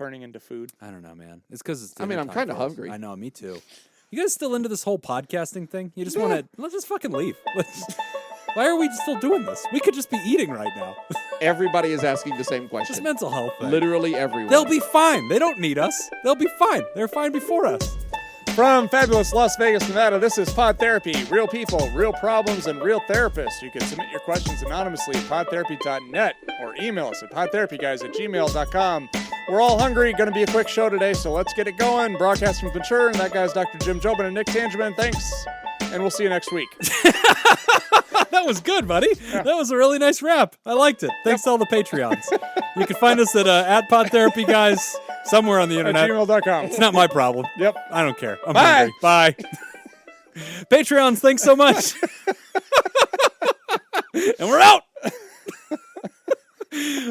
turning into food? I don't know, man. It's because it's. I'm kind of hungry. I know, me too. You guys still into this whole podcasting thing? You just want to? Let's just fucking leave. Why are we still doing this? We could just be eating right now. Everybody is asking the same question. Just mental health thing. Literally everyone. They'll be fine. They don't need us. They'll be fine. They're fine before us. From fabulous Las Vegas, Nevada, this is Pod Therapy. Real people, real problems, and real therapists. You can submit your questions anonymously at podtherapy.net or email us at podtherapyguys@gmail.com. We're all hungry. Going to be a quick show today, so let's get it going. Broadcasting from Ventura, and that guy's Dr. Jim Jobin and Nick Tangeman. Thanks, and we'll see you next week. That was good, buddy. Yeah. That was a really nice wrap. I liked it. Thanks to all the Patreons. You can find us at PodTherapyGuys somewhere on the internet. At gmail.com. It's not my problem. Yep. I don't care. I'm Bye. hungry. Bye. Patreons, thanks so much. And we're out.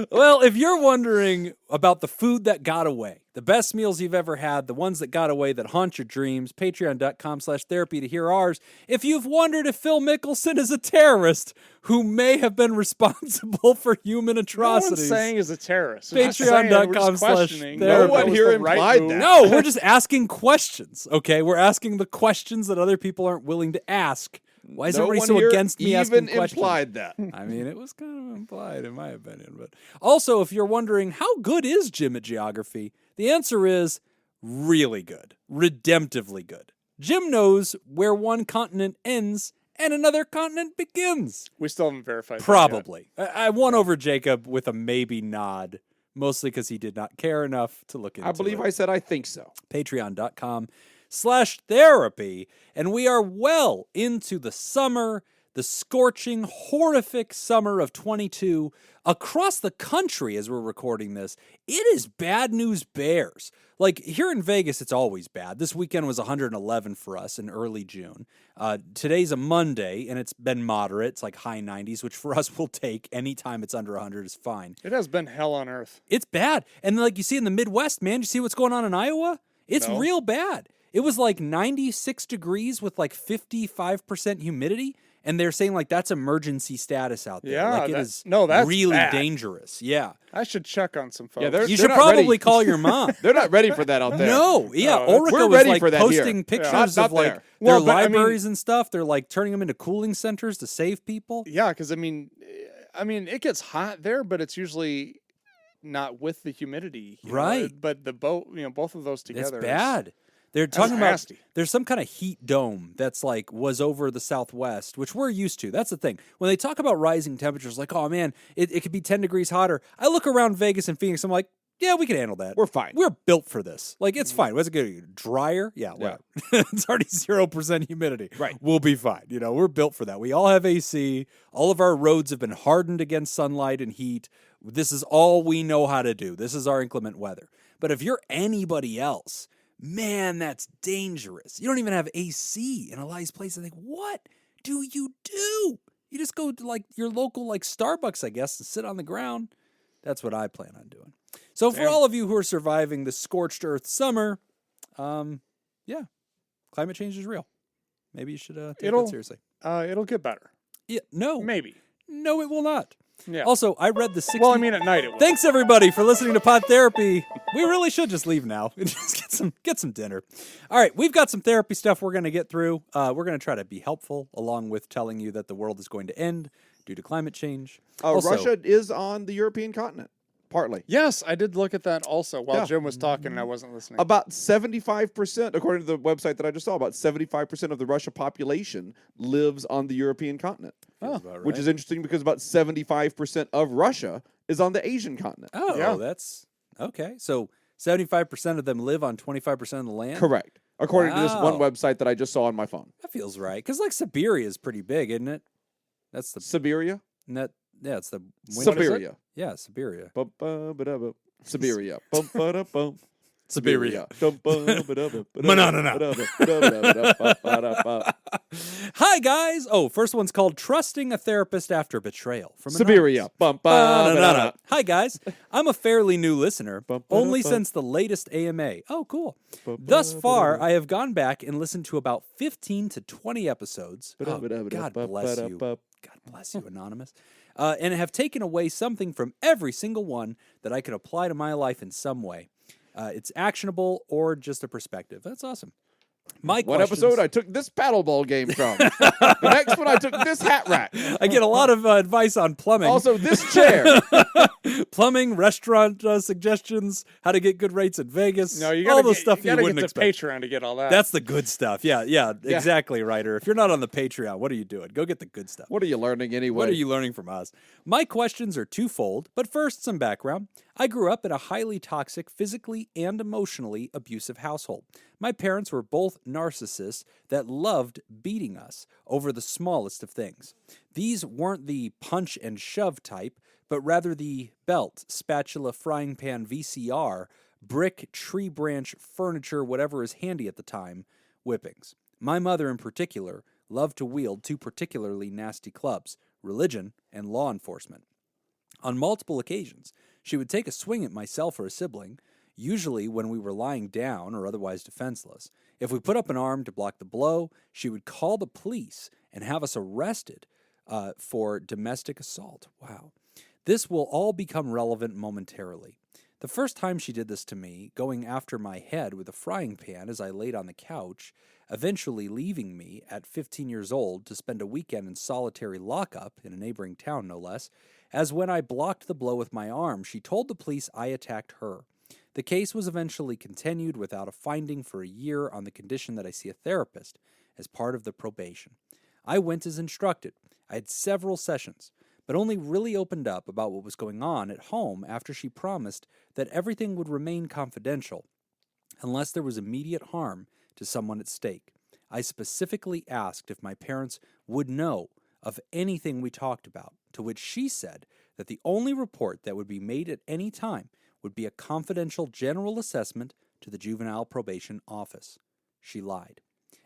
Well, if you're wondering about the food that got away, the best meals you've ever had, the ones that got away that haunt your dreams, patreon.com/therapy to hear ours. If you've wondered if Phil Mickelson is a terrorist who may have been responsible for human atrocities. No one's saying he's a terrorist. Patreon.com/therapy. No one here implied that. No, we're just asking questions, okay? We're asking the questions that other people aren't willing to ask. Why is everybody so against me asking questions? Even implied that. I mean, it was kind of implied in my opinion. But also, if you're wondering, how good is Jim at geography? The answer is really good. Redemptively good. Jim knows where one continent ends and another continent begins. We still haven't verified Probably. That yet. I won over Jacob with a maybe nod, mostly because he did not care enough to look into it. I believe I said I think so. Patreon.com/therapy. And we are well into the summer, the scorching, horrific summer of 22. Across the country, as we're recording this, it is bad news bears. Like, here in Vegas, it's always bad. This weekend was 111 for us in early June. Today's a Monday, and it's been moderate. It's like high 90s, which for us we'll take. Anytime it's under 100 is fine. It has been hell on earth. It's bad. And like you see in the Midwest, man, you see what's going on in Iowa? It's real bad. It was like 96 degrees with like 55% humidity. And they're saying like that's emergency status out there. Yeah, like that's really bad. dangerous. Yeah. I should check on some folks. Yeah, you should probably call your mom. They're not ready for that out there. No, yeah. Orica we're was ready like for that posting here. pictures Not of like there. their libraries and stuff. They're like turning them into cooling centers to save people. Yeah, because I mean, it gets hot there, but it's usually not with the humidity, right? But both of those together. It's bad. They're talking about nasty. There's some kind of heat dome that's like was over the Southwest, which we're used to. That's the thing. When they talk about rising temperatures, like, oh man, it could be 10 degrees hotter. I look around Vegas and Phoenix, I'm like, yeah, we can handle that. We're fine. We're built for this. Like, it's fine. What's it going to be? Drier? Yeah, whatever. It's already 0% humidity. Right. We'll be fine. We're built for that. We all have AC. All of our roads have been hardened against sunlight and heat. This is all we know how to do. This is our inclement weather. But if you're anybody else, man, that's dangerous. You don't even have AC in a lot of these places. Like, what do? You just go to like your local like Starbucks, I guess, and sit on the ground. That's what I plan on doing. So for all of you who are surviving the scorched earth summer, yeah, climate change is real. Maybe you should take it seriously. It'll get better. Yeah, no. Maybe. No, it will not. Yeah. Also, I read the 60... Well, I mean, at night it will. Thanks, everybody, for listening to Pod Therapy. We really should just leave now and just get some dinner. All right, we've got some therapy stuff we're going to get through. We're going to try to be helpful, along with telling you that the world is going to end due to climate change. Also, Russia is on the European continent, partly. Yes, I did look at that also while Jim was talking and I wasn't listening. About 75%, according to the website that I just saw, about 75% of the Russia population lives on the European continent. right. Which is interesting because about 75% of Russia is on the Asian continent. Oh, yeah. That's okay. So 75% of them live on 25% of the land? Correct. According to this one Wow. website that I just saw on my phone. That feels right. Because like Siberia is pretty big, isn't it? That's the... Siberia? it's the... Siberia. Yeah, Siberia. Siberia. Siberia. Siberia. Hi, guys. Oh, first one's called Trusting a Therapist After Betrayal. From Siberia. Hi, guys. I'm a fairly new listener, only since the latest AMA. Oh, cool. Thus far, I have gone back and listened to about 15 to 20 episodes. Oh, God bless you. God bless you, Anonymous. And have taken away something from every single one that I could apply to my life in some way. It's actionable or just a perspective. That's awesome. My One questions- episode I took this paddleball game from. The next one I took this hat rack. I get a lot of advice on plumbing. Also, this chair. Plumbing, restaurant suggestions, how to get good rates in Vegas. No, you all gotta the get, stuff you you gotta wouldn't get to expect. Patreon to get all that. That's the good stuff. Yeah, exactly, Ryder. If you're not on the Patreon, what are you doing? Go get the good stuff. What are you learning anyway? What are you learning from us? My questions are twofold, but first, some background. I grew up in a highly toxic, physically and emotionally abusive household. My parents were both narcissists that loved beating us over the smallest of things. These weren't the punch and shove type, but rather the belt, spatula, frying pan, VCR, brick, tree branch, furniture, whatever is handy at the time, whippings. My mother in particular loved to wield two particularly nasty clubs, religion and law enforcement. On multiple occasions, she would take a swing at myself or a sibling, usually when we were lying down or otherwise defenseless. If we put up an arm to block the blow, she would call the police and have us arrested for domestic assault. Wow. This will all become relevant momentarily. The first time she did this to me, going after my head with a frying pan as I laid on the couch, eventually leaving me at 15 years old to spend a weekend in solitary lockup in a neighboring town, no less, as when I blocked the blow with my arm, she told the police I attacked her. The case was eventually continued without a finding for a year on the condition that I see a therapist as part of the probation. I went as instructed. I had several sessions, but only really opened up about what was going on at home after she promised that everything would remain confidential unless there was immediate harm to someone at stake. I specifically asked if my parents would know of anything we talked about, to which she said that the only report that would be made at any time would be a confidential general assessment to the juvenile probation office. She lied.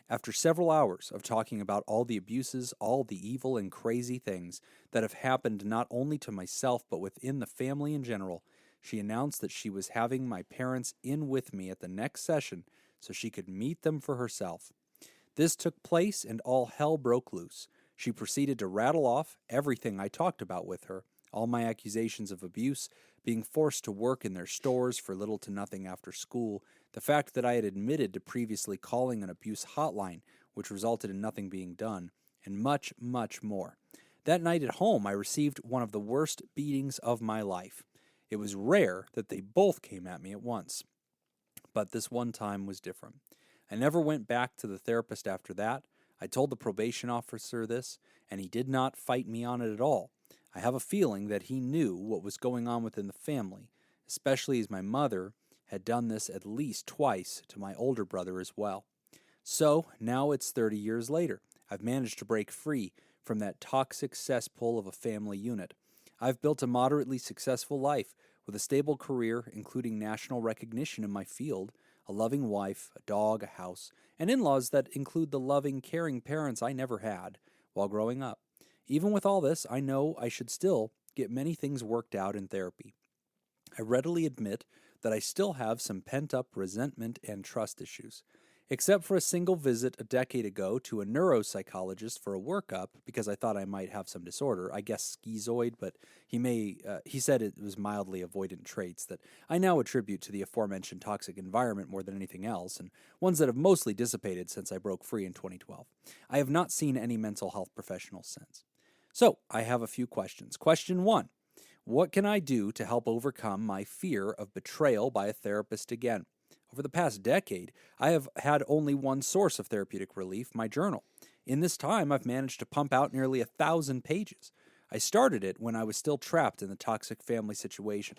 After several hours of talking about all the abuses, all the evil and crazy things that have happened not only to myself but within the family in general, she announced that she was having my parents in with me at the next session so she could meet them for herself. This took place and all hell broke loose. She proceeded to rattle off everything I talked about with her, all my accusations of abuse, being forced to work in their stores for little to nothing after school, the fact that I had admitted to previously calling an abuse hotline, which resulted in nothing being done, and much, much more. That night at home, I received one of the worst beatings of my life. It was rare that they both came at me at once, but this one time was different. I never went back to the therapist after that. I told the probation officer this, and he did not fight me on it at all. I have a feeling that he knew what was going on within the family, especially as my mother had done this at least twice to my older brother as well. So, now it's 30 years later. I've managed to break free from that toxic cesspool of a family unit. I've built a moderately successful life with a stable career, including national recognition in my field, a loving wife, a dog, a house, and in-laws that include the loving, caring parents I never had while growing up. Even with all this, I know I should still get many things worked out in therapy. I readily admit that I still have some pent-up resentment and trust issues. Except for a single visit a decade ago to a neuropsychologist for a workup because I thought I might have some disorder, I guess schizoid, but he said it was mildly avoidant traits that I now attribute to the aforementioned toxic environment more than anything else, and ones that have mostly dissipated since I broke free in 2012. I have not seen any mental health professionals since. So, I have a few questions. Question 1. What can I do to help overcome my fear of betrayal by a therapist again? Over the past decade, I have had only one source of therapeutic relief, my journal. In this time, I've managed to pump out nearly 1,000 pages. I started it when I was still trapped in the toxic family situation,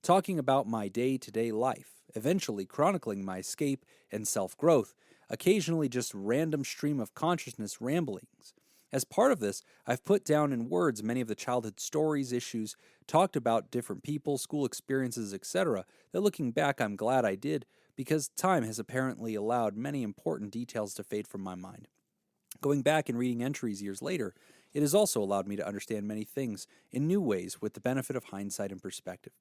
talking about my day-to-day life, eventually chronicling my escape and self-growth, occasionally just random stream of consciousness ramblings. As part of this, I've put down in words many of the childhood stories, issues, talked about different people, school experiences, etc., that looking back I'm glad I did, because time has apparently allowed many important details to fade from my mind. Going back and reading entries years later, it has also allowed me to understand many things in new ways with the benefit of hindsight and perspective.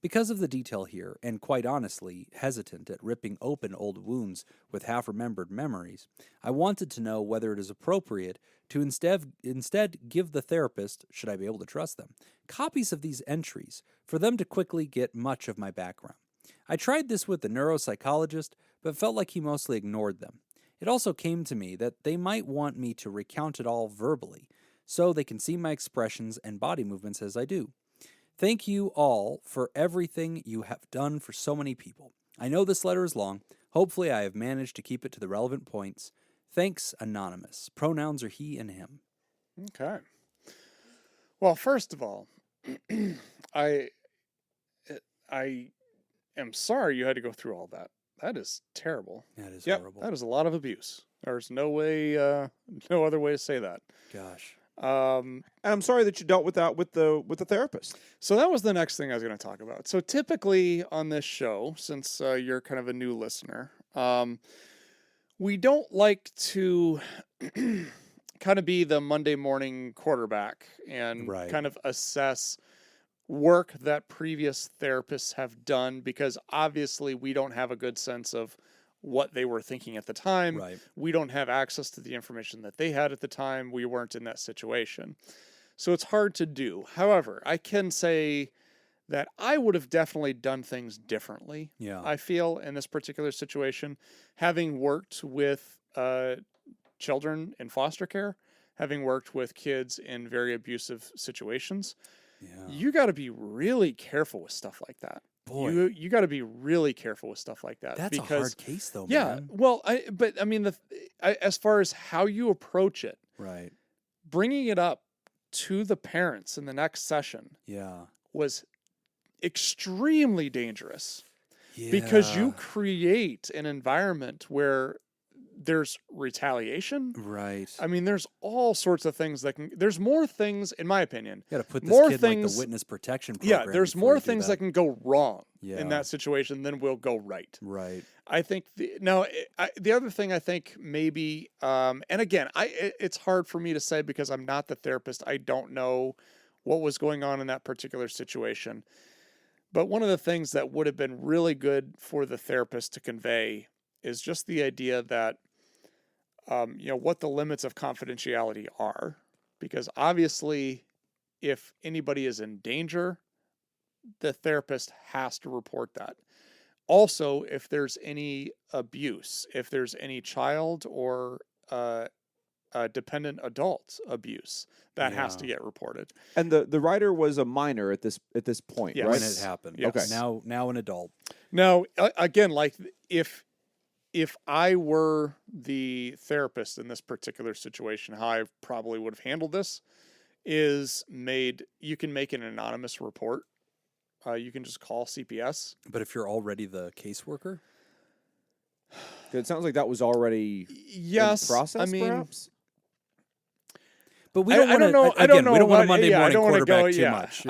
Because of the detail here, and quite honestly, hesitant at ripping open old wounds with half-remembered memories, I wanted to know whether it is appropriate to instead give the therapist, should I be able to trust them, copies of these entries for them to quickly get much of my background. I tried this with the neuropsychologist, but felt like he mostly ignored them. It also came to me that they might want me to recount it all verbally, so they can see my expressions and body movements as I do. Thank you all for everything you have done for so many people. I know this letter is long. Hopefully I have managed to keep it to the relevant points. Thanks, Anonymous. Pronouns are he and him. Okay. Well, first of all, I am sorry you had to go through all that. That is terrible. That is Yep, horrible. that is a lot of abuse. There's no way, no other way to say that. Gosh. And I'm sorry that you dealt with that with the therapist. So that was the next thing I was going to talk about. So typically on this show, since you're kind of a new listener, we don't like to kind of be the Monday morning quarterback and Right. kind of assess work that previous therapists have done, because obviously we don't have a good sense of what they were thinking at the time. Right. We don't have access to the information that they had at the time. We weren't in that situation. So it's hard to do. However, I can say that I would have definitely done things differently. Yeah. I feel in this particular situation, having worked with children in foster care, having worked with kids in very abusive situations, Yeah. you got to be really careful with stuff like that. Boy. You got to be really careful with stuff like that. That's because, a hard case, though, yeah. man. Well, I mean, as far as how you approach it, Right. bringing it up to the parents in the next session Yeah. was extremely dangerous, because you create an environment where there's retaliation. Right. I mean, there's all sorts of things there's more things, in my opinion. You got to put this more kid in, like, things- the witness protection program. Yeah, there's before more you do things that can go wrong Yeah. in that situation than will go right. Right. I think the other thing I think maybe, and again, it's hard for me to say because I'm not the therapist. I don't know what was going on in that particular situation. But one of the things that would have been really good for the therapist to convey is just the idea that, what the limits of confidentiality are. Because obviously, if anybody is in danger, the therapist has to report that. Also, if there's any abuse, if there's any child or dependent adult abuse, that has to get reported. And the writer was a minor at this point, Yes. right? When it happened. Yes. Okay. Now an adult. Now, again, like if I were the therapist in this particular situation, how I probably would have handled this is you can make an anonymous report. You can just call CPS. But if you're already the caseworker, It sounds like that was already Yes, in process, I mean, perhaps. but we I don't want don't know. to. I don't know. We don't want a about- Monday yeah, I morning don't wanna quarterback go, too yeah. much.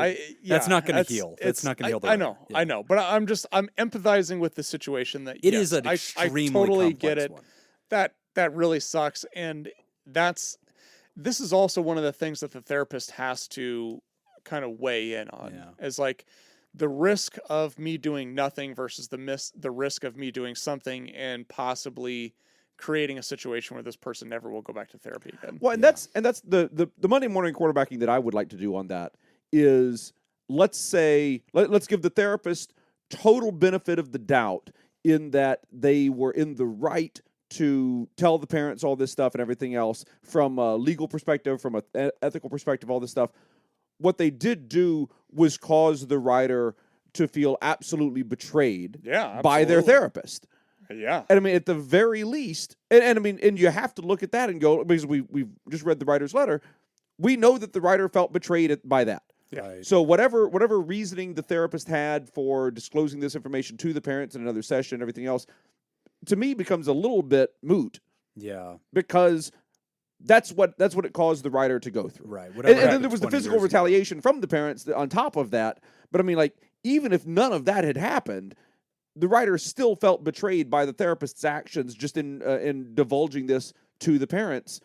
That's not gonna heal. That's not gonna heal the I record. know. Yeah. I know. But I'm empathizing with the situation that It yes, is an I extremely totally complex get it. one. That really sucks, and this is also one of the things that the therapist has to kind of weigh in on. Yeah. Is like the risk of me doing nothing versus the risk of me doing something and possibly creating a situation where this person never will go back to therapy again. Well, and that's the Monday morning quarterbacking that I would like to do on that is, let's say let's give the therapist total benefit of the doubt in that they were in the right to tell the parents all this stuff and everything else from a legal perspective, from an ethical perspective, all this stuff. What they did do was cause the writer to feel absolutely betrayed by their absolutely. therapist. Yeah. And I mean, at the very least, and I mean, and you have to look at that and go, because we've just read the writer's letter, we know that the writer felt betrayed by that. Yeah. Right. So whatever reasoning the therapist had for disclosing this information to the parents in another session and everything else, to me becomes a little bit moot, Yeah. because that's what it caused the writer to go through. Right. And Whatever then there happened was the 20 physical years ago. retaliation from the parents on top of that. But I mean, like, even if none of that had happened, the writer still felt betrayed by the therapist's actions just in divulging this to the parents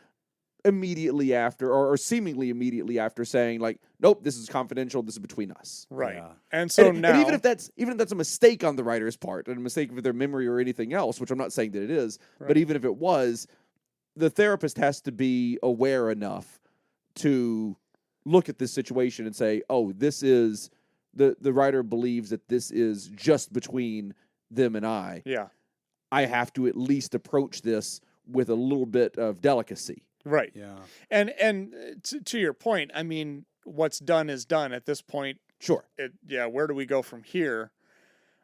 immediately after, or seemingly immediately after, saying like, nope, this is confidential, this is between us. Right. Yeah. And so And now, even if that's a mistake on the writer's part, and a mistake with their memory or anything else, which I'm not saying that it is, Right. but even if it was, the therapist has to be aware enough to look at this situation and say, oh, this is the writer believes that this is just between them and I have to at least approach this with a little bit of delicacy. Right. Yeah. And to your point, I mean, what's done is done at this point. Sure. Where do we go from here?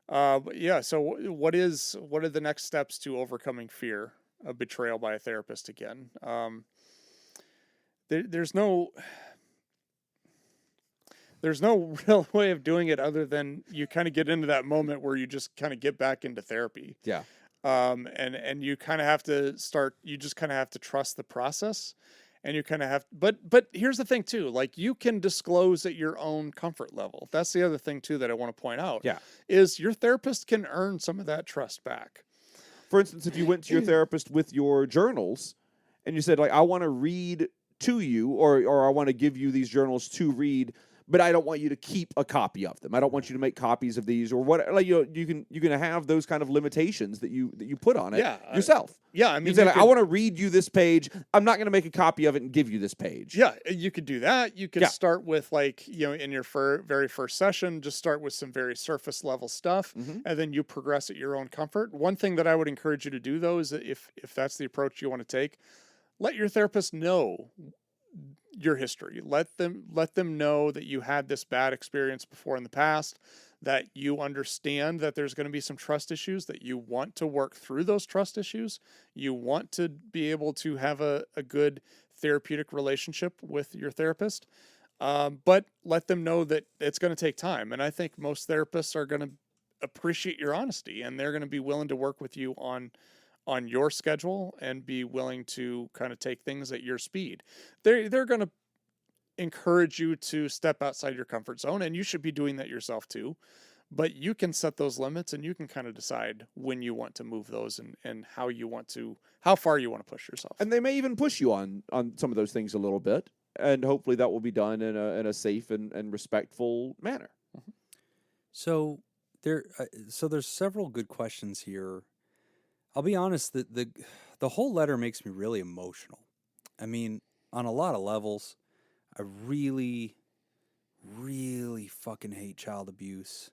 But yeah. So what are the next steps to overcoming fear of betrayal by a therapist again? There's no real way of doing it other than you kind of get into that moment where you just kind of get back into therapy. Yeah. And you kind of have to you just kind of have to trust the process, and you kind of have, but here's the thing too, like you can disclose at your own comfort level. That's the other thing too that I want to point out. Yeah. Is your therapist can earn some of that trust back. For instance, if you went to your therapist with your journals and you said, like, I want to read to you, or I want to give you these journals to read, but I don't want you to keep a copy of them. I don't want you to make copies of these, or what. Like, you can have those kind of limitations that you put on it yourself. I mean, you say, like, I want to read you this page. I'm not going to make a copy of it and give you this page. Yeah, you could do that. You could start with, like, in your very first session, just start with some very surface level stuff, and then you progress at your own comfort. One thing that I would encourage you to do, though, is that if that's the approach you want to take, let your therapist know your history. Let them know that you had this bad experience before in the past, that you understand that there's going to be some trust issues, that you want to work through those trust issues. You want to be able to have a good therapeutic relationship with your therapist. But let them know that it's going to take time. And I think most therapists are going to appreciate your honesty, and they're going to be willing to work with you on your schedule and be willing to kind of take things at your speed. They're going to encourage you to step outside your comfort zone, and you should be doing that yourself too. But you can set those limits, and you can kind of decide when you want to move those and how far you want to push yourself. And they may even push you on some of those things a little bit, and hopefully that will be done in a safe and respectful manner. Mm-hmm. So there's several good questions here. I'll be honest, the whole letter makes me really emotional. I mean, on a lot of levels, I really, really fucking hate child abuse.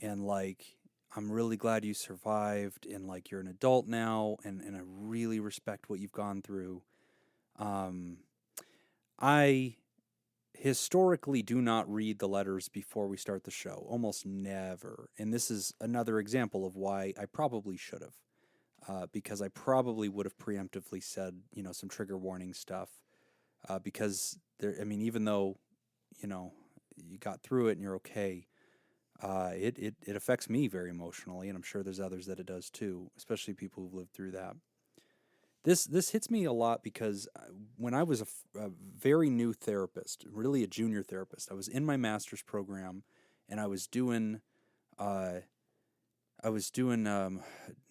And, like, I'm really glad you survived, and, like, you're an adult now, and I really respect what you've gone through. I historically do not read the letters before we start the show. Almost never. And this is another example of why I probably should have. Because I probably would have preemptively said, some trigger warning stuff. Because even though, you got through it and you're okay, it affects me very emotionally, and I'm sure there's others that it does too, especially people who've lived through that. This hits me a lot because when I was a very new therapist, really a junior therapist, I was in my master's program, and I was doing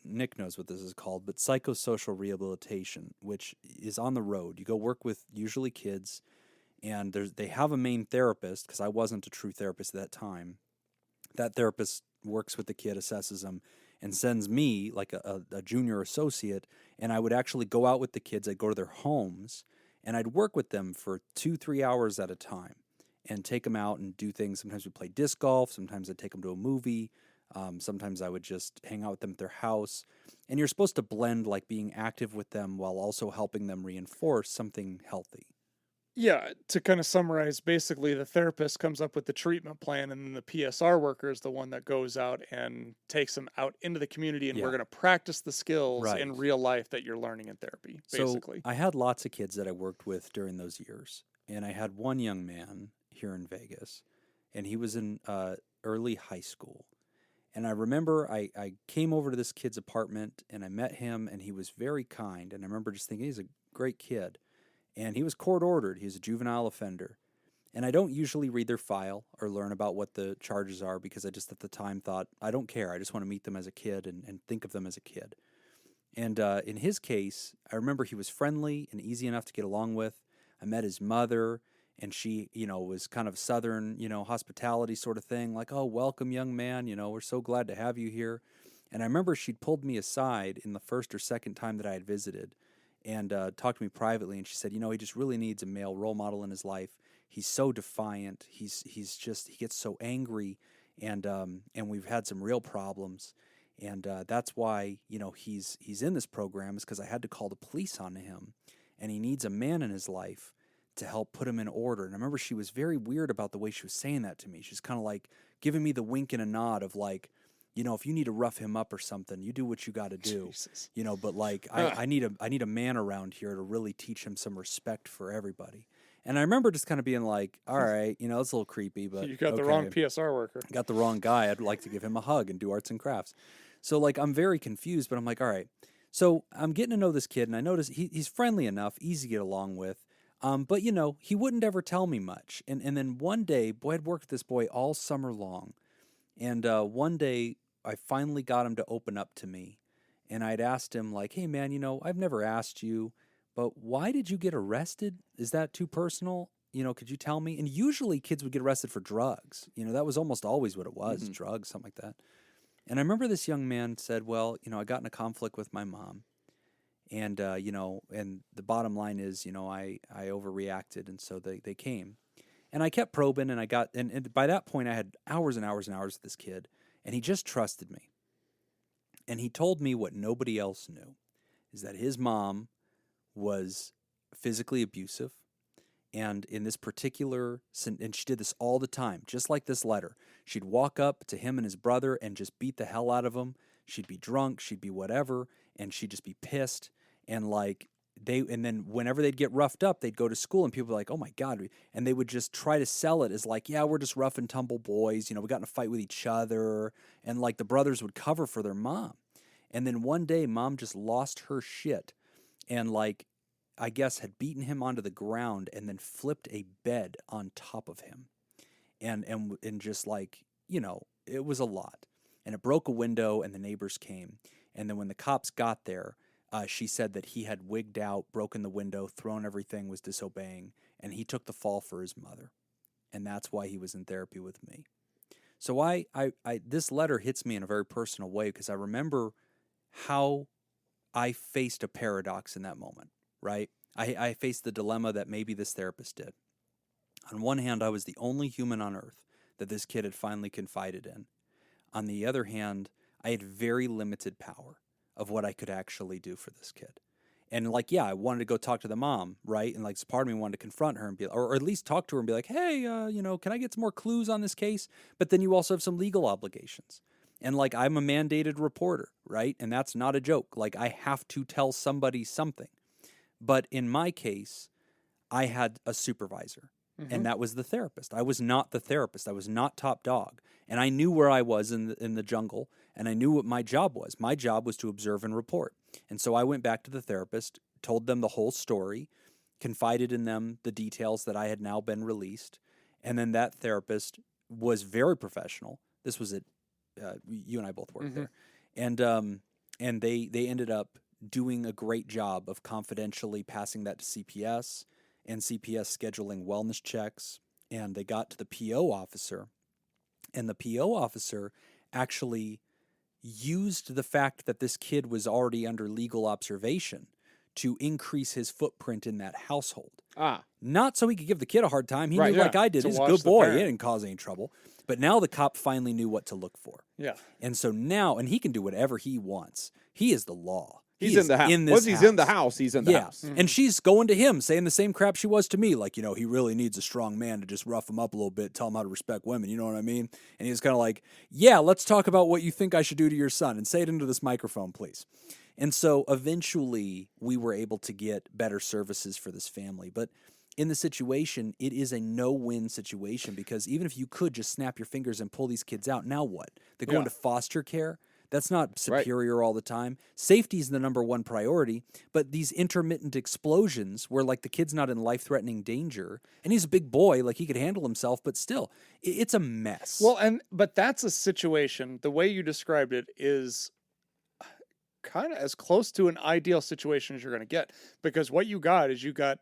Nick knows what this is called, but psychosocial rehabilitation, which is on the road. You go work with usually kids, and they have a main therapist, because I wasn't a true therapist at that time. That therapist works with the kid, assesses them, and sends me, like a junior associate, and I would actually go out with the kids. I'd go to their homes, and I'd work with them for 2-3 hours at a time and take them out and do things. Sometimes we play disc golf. Sometimes I'd take them to a movie. Sometimes I would just hang out with them at their house. And you're supposed to blend, like, being active with them while also helping them reinforce something healthy. Yeah, to kind of summarize, basically the therapist comes up with the treatment plan, and then the PSR worker is the one that goes out and takes them out into the community, and we're going to practice the skills in real life that you're learning in therapy, basically. So I had lots of kids that I worked with during those years, and I had one young man here in Vegas, and he was in early high school. And I remember I came over to this kid's apartment, and I met him, and he was very kind. And I remember just thinking, he's a great kid. And he was court-ordered. He was a juvenile offender. And I don't usually read their file or learn about what the charges are, because I just at the time thought, I don't care. I just want to meet them as a kid and think of them as a kid. And in his case, I remember he was friendly and easy enough to get along with. I met his mother, and she, was kind of Southern, hospitality sort of thing. Like, oh, welcome, young man. We're so glad to have you here. And I remember she'd pulled me aside in the first or second time that I had visited and talked to me privately. And she said, he just really needs a male role model in his life. he's so defiant. He gets so angry, and we've had some real problems. And that's why, he's in this program, is because I had to call the police on him, and he needs a man in his life to help put him in order. And I remember she was very weird about the way she was saying that to me. She's kind of like giving me the wink and a nod of like, if you need to rough him up or something, you do what you got to do. Jesus. But like I need a man around here to really teach him some respect for everybody. And I remember just kind of being like, all right, it's a little creepy, but You got the wrong PSR worker. Got the wrong guy. I'd like to give him a hug and do arts and crafts. So like I'm very confused, but I'm like, all right. So I'm getting to know this kid, and I notice he's friendly enough, easy to get along with. But he wouldn't ever tell me much. And then one day, boy, I'd worked with this boy all summer long. And one day I finally got him to open up to me. And I'd asked him like, hey man, I've never asked you, but why did you get arrested? Is that too personal? Could you tell me? And usually kids would get arrested for drugs. That was almost always what it was, drugs, something like that. And I remember this young man said, well, I got in a conflict with my mom. And, and the bottom line is, I overreacted. And so they came. And I kept probing, and and by that point I had hours and hours and hours with this kid. And he just trusted me. And he told me what nobody else knew, is that his mom was physically abusive. And in this particular, and she did this all the time, just like this letter. She'd walk up to him and his brother and just beat the hell out of him. She'd be drunk, she'd be whatever, and she'd just be pissed. And and then whenever they'd get roughed up, they'd go to school and people were like, oh my God. And they would just try to sell it as like, yeah, we're just rough and tumble boys. We got in a fight with each other. And like the brothers would cover for their mom. And then one day mom just lost her shit and like, I guess had beaten him onto the ground and then flipped a bed on top of him. And just like, it was a lot. And it broke a window and the neighbors came. And then when the cops got there, she said that he had wigged out, broken the window, thrown everything, was disobeying, and he took the fall for his mother. And that's why he was in therapy with me. So I this letter hits me in a very personal way because I remember how I faced a paradox in that moment, right? I faced the dilemma that maybe this therapist did. On one hand, I was the only human on earth that this kid had finally confided in. On the other hand, I had very limited power of what I could actually do for this kid. And like, yeah, I wanted to go talk to the mom, right? And like, part of me wanted to confront her and be, or at least talk to her and be like, hey, can I get some more clues on this case? But then you also have some legal obligations. And like, I'm a mandated reporter, right? And that's not a joke. Like, I have to tell somebody something. But in my case, I had a supervisor, and that was the therapist. I was not the therapist. I was not top dog. And I knew where I was in the jungle, and I knew what my job was. My job was to observe and report. And so I went back to the therapist, told them the whole story, confided in them the details that I had now been released. And then that therapist was very professional. This was at, you and I both worked there. And they ended up doing a great job of confidentially passing that to CPS and CPS scheduling wellness checks. And they got to the PO officer, and the PO officer actually used the fact that this kid was already under legal observation to increase his footprint in that household. Not so he could give the kid a hard time. He knew, like I did, he's a good boy. He didn't cause any trouble. But now the cop finally knew what to look for. Yeah. And so now, and he can do whatever he wants. He is the law. He's in the house. Once he's in the house, he's in the house. And she's going to him, saying the same crap she was to me. Like, he really needs a strong man to just rough him up a little bit, tell him how to respect women. You know what I mean? And he was kind of like, yeah, let's talk about what you think I should do to your son. And say it into this microphone, please. And so eventually we were able to get better services for this family. But in the situation, it is a no-win situation because even if you could just snap your fingers and pull these kids out, now what? They go into foster care? That's not superior all the time. Safety is the number one priority, but these intermittent explosions where like the kid's not in life-threatening danger, and he's a big boy, like he could handle himself, but still, it's a mess. Well, but that's a situation, the way you described it is kind of as close to an ideal situation as you're going to get, because what you got is you got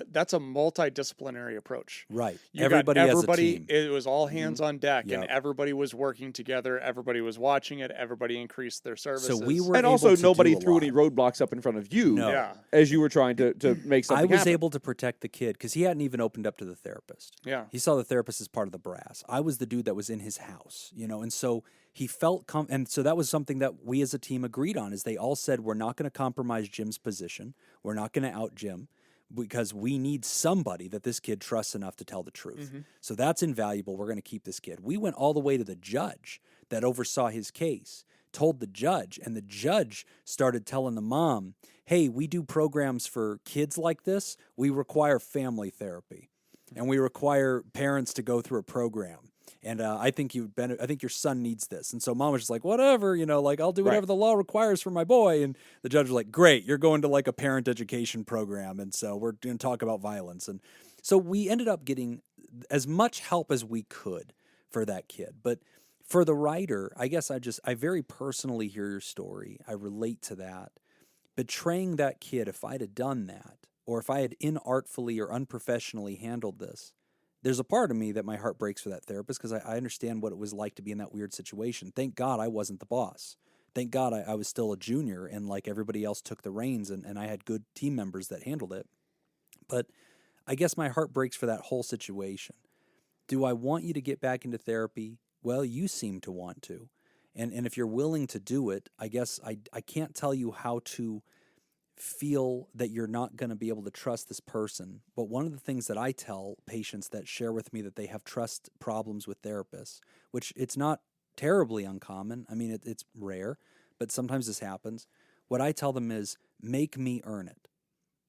that's a multidisciplinary approach. Right. You Everybody got as a everybody. team. It was all hands on deck, and Yep. everybody was working together. Everybody was watching it. Everybody increased their services. So we were And able also, to nobody do a threw lot. any roadblocks up in front of you No. Yeah. as you were trying to make something I was happen. able to protect the kid because he hadn't even opened up to the therapist. Yeah. He saw the therapist as part of the brass. I was the dude that was in his house, and so he felt and so that was something that we as a team agreed on. Is they all said we're not going to compromise Jim's position. We're not going to out Jim, because we need somebody that this kid trusts enough to tell the truth. So that's invaluable. We're going to keep this kid. We went all the way to the judge that oversaw his case, told the judge, and the judge started telling the mom, hey, we do programs for kids like this. We require family therapy, and we require parents to go through a program. And I think your son needs this. And so mom was just like, whatever, like I'll do whatever the law requires for my boy. And the judge was like, great, you're going to like a parent education program. And so we're going to talk about violence. And so we ended up getting as much help as we could for that kid. But for the writer, I guess I very personally hear your story. I relate to that. Betraying that kid, if I'd have done that, or if I had inartfully or unprofessionally handled this, there's a part of me that my heart breaks for that therapist because I understand what it was like to be in that weird situation. Thank God I wasn't the boss. Thank God I was still a junior and like everybody else took the reins and I had good team members that handled it. But I guess my heart breaks for that whole situation. Do I want you to get back into therapy? Well, you seem to want to. And if you're willing to do it, I guess I can't tell you how to feel that you're not going to be able to trust this person. But one of the things that I tell patients that share with me that they have trust problems with therapists, which it's not terribly uncommon. I mean, it's rare, but sometimes this happens. What I tell them is, make me earn it.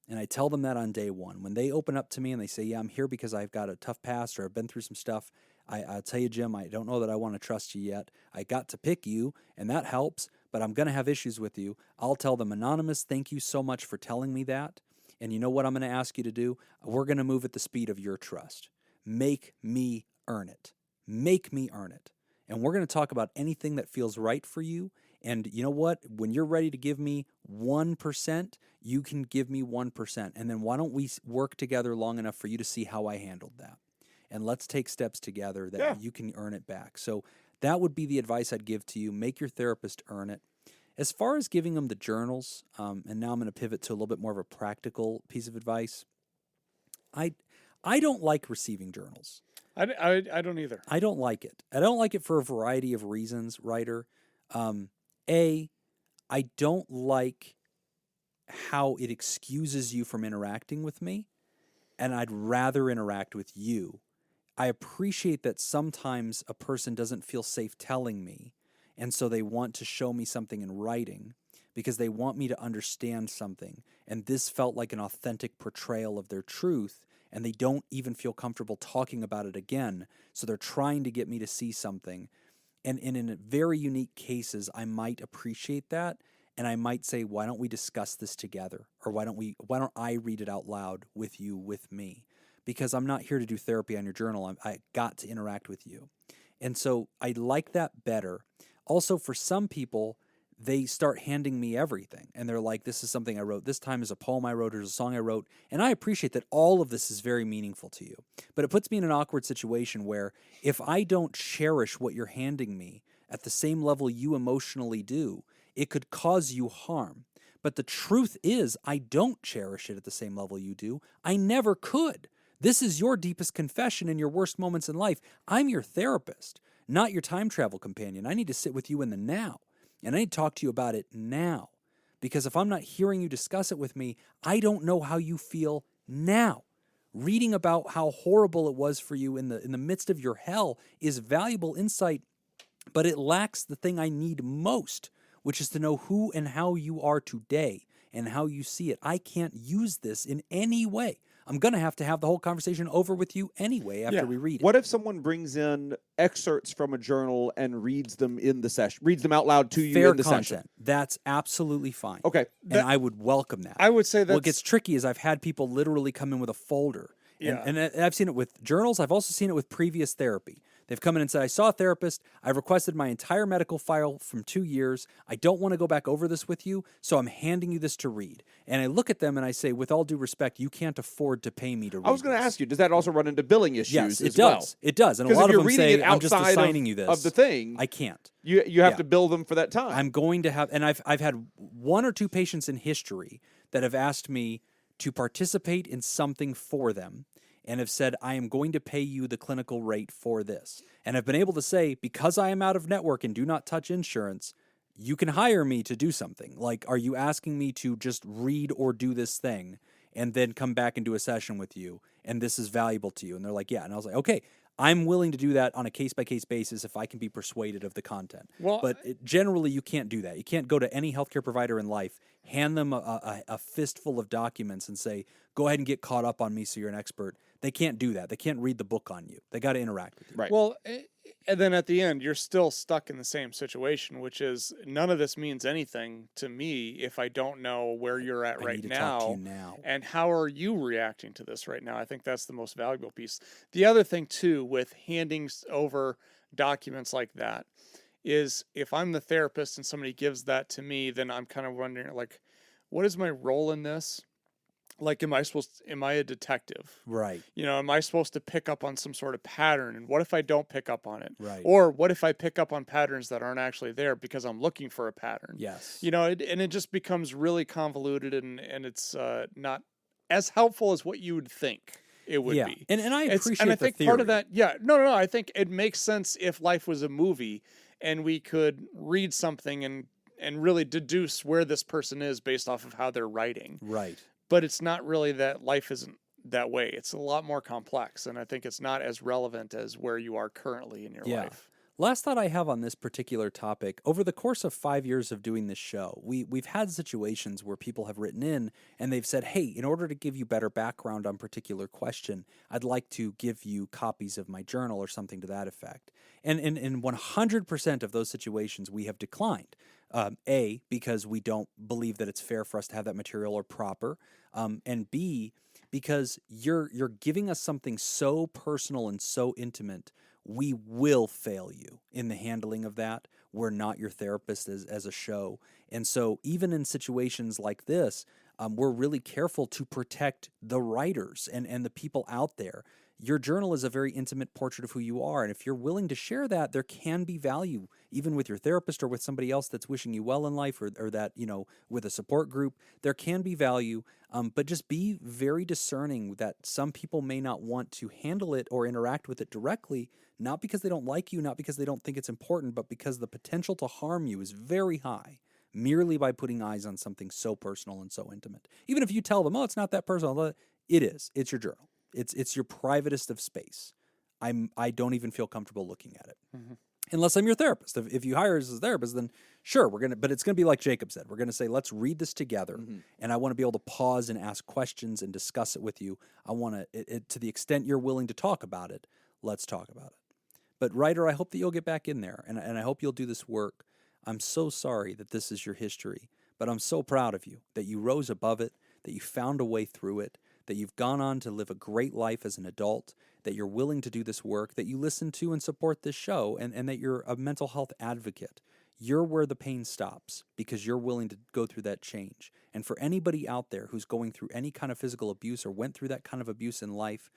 And I tell them that on day one. When they open up to me and they say, yeah, I'm here because I've got a tough past or I've been through some stuff, I'll tell you, Jim, I don't know that I want to trust you yet. I got to pick you, and that helps, but I'm going to have issues with you. I'll tell them, Anonymous, thank you so much for telling me that. And you know what I'm going to ask you to do? We're going to move at the speed of your trust. Make me earn it. Make me earn it. And we're going to talk about anything that feels right for you. And you know what? When you're ready to give me 1%, you can give me 1%. And then why don't we work together long enough for you to see how I handled that? And let's take steps together that you can earn it back. So that would be the advice I'd give to you. Make your therapist earn it. As far as giving them the journals, and now I'm going to pivot to a little bit more of a practical piece of advice. I don't like receiving journals. I don't either. I don't like it. I don't like it for a variety of reasons, writer. I don't like how it excuses you from interacting with me, and I'd rather interact with you. I appreciate that sometimes a person doesn't feel safe telling me, and so they want to show me something in writing because they want me to understand something, and this felt like an authentic portrayal of their truth, and they don't even feel comfortable talking about it again, so they're trying to get me to see something. And in very unique cases, I might appreciate that, and I might say, why don't we discuss this together? Or why don't I read it out loud with you, with me? Because I'm not here to do therapy on your journal. I got to interact with you. And so I like that better. Also, for some people, they start handing me everything. And they're like, this is something I wrote. This time is a poem I wrote or a song I wrote. And I appreciate that all of this is very meaningful to you. But it puts me in an awkward situation where if I don't cherish what you're handing me at the same level you emotionally do, it could cause you harm. But the truth is, I don't cherish it at the same level you do. I never could. This is your deepest confession in your worst moments in life. I'm your therapist, not your time travel companion. I need to sit with you in the now. And I need to talk to you about it now. Because if I'm not hearing you discuss it with me, I don't know how you feel now. Reading about how horrible it was for you in the midst of your hell is valuable insight, but it lacks the thing I need most, which is to know who and how you are today and how you see it. I can't use this in any way. I'm going to have the whole conversation over with you anyway after we read it. What if someone brings in excerpts from a journal and reads them in the session, reads them out loud to you Fair in the content. session? That's absolutely fine. Okay. And I would welcome that. I would say that what gets tricky is I've had people literally come in with a folder. Yeah. And I've seen it with journals. I've also seen it with previous therapy. They've come in and said, I saw a therapist. I've requested my entire medical file from 2 years. I don't want to go back over this with you, so I'm handing you this to read. And I look at them and I say, with all due respect, you can't afford to pay me to read I was going to this. ask you, does that also run into billing issues Yes, it as does. well? It does. And a 'Cause lot if of you're them reading say, it I'm just outside assigning you this. of the thing, I can't. you have to bill them for that time. I'm going to have, and I've had 1 or 2 patients in history that have asked me to participate in something for them and have said, I am going to pay you the clinical rate for this. And I've been able to say, because I am out of network and do not touch insurance, you can hire me to do something. Like, are you asking me to just read or do this thing and then come back and do a session with you, and this is valuable to you? And they're like, yeah. And I was like, okay, I'm willing to do that on a case-by-case basis if I can be persuaded of the content. Well, but generally, you can't do that. You can't go to any healthcare provider in life, hand them a fistful of documents and say, go ahead and get caught up on me so you're an expert. They can't do that. They can't read the book on you. They got to interact with you. Right. Well, and then at the end, you're still stuck in the same situation, which is none of this means anything to me if I don't know where you're at I right need to talk to you now. now. And how are you reacting to this right now? I think that's the most valuable piece. The other thing, too, with handing over documents like that is if I'm the therapist and somebody gives that to me, then I'm kind of wondering, like, what is my role in this? Like, am I a detective? Right. You know, am I supposed to pick up on some sort of pattern? And what if I don't pick up on it? Right. Or what if I pick up on patterns that aren't actually there because I'm looking for a pattern? Yes. You know, and it just becomes really convoluted and it's not as helpful as what you would think it would be. And I appreciate and I think the part of theory. that, no, I think it makes sense if life was a movie and we could read something and really deduce where this person is based off of how they're writing. Right. But it's not really that life isn't that way. It's a lot more complex, and I think it's not as relevant as where you are currently in your life. Last thought I have on this particular topic, over the course of 5 years of doing this show, we've had situations where people have written in and they've said, hey, in order to give you better background on particular question, I'd like to give you copies of my journal or something to that effect. And in 100% of those situations, we have declined. A, because we don't believe that it's fair for us to have that material or proper, and B, because you're giving us something so personal and so intimate, we will fail you in the handling of that. We're not your therapist as a show. And so even in situations like this, we're really careful to protect the writers and the people out there. Your journal is a very intimate portrait of who you are. And if you're willing to share that, there can be value, even with your therapist or with somebody else that's wishing you well in life or that, you know, with a support group, there can be value. But just be very discerning that some people may not want to handle it or interact with it directly, not because they don't like you, not because they don't think it's important, but because the potential to harm you is very high merely by putting eyes on something so personal and so intimate. Even if you tell them, oh, it's not that personal, it is. It's your journal. It's your privatest of space. I don't even feel comfortable looking at it. Mm-hmm. Unless I'm your therapist. If you hire us as a therapist, then sure, but it's going to be like Jacob said. We're going to say, let's read this together. Mm-hmm. And I want to be able to pause and ask questions and discuss it with you. I want to the extent you're willing to talk about it, let's talk about it. But writer, I hope that you'll get back in there and I hope you'll do this work. I'm so sorry that this is your history, but I'm so proud of you that you rose above it, that you found a way through it, that you've gone on to live a great life as an adult, that you're willing to do this work, that you listen to and support this show, and that you're a mental health advocate. You're where the pain stops because you're willing to go through that change. And for anybody out there who's going through any kind of physical abuse or went through that kind of abuse in life,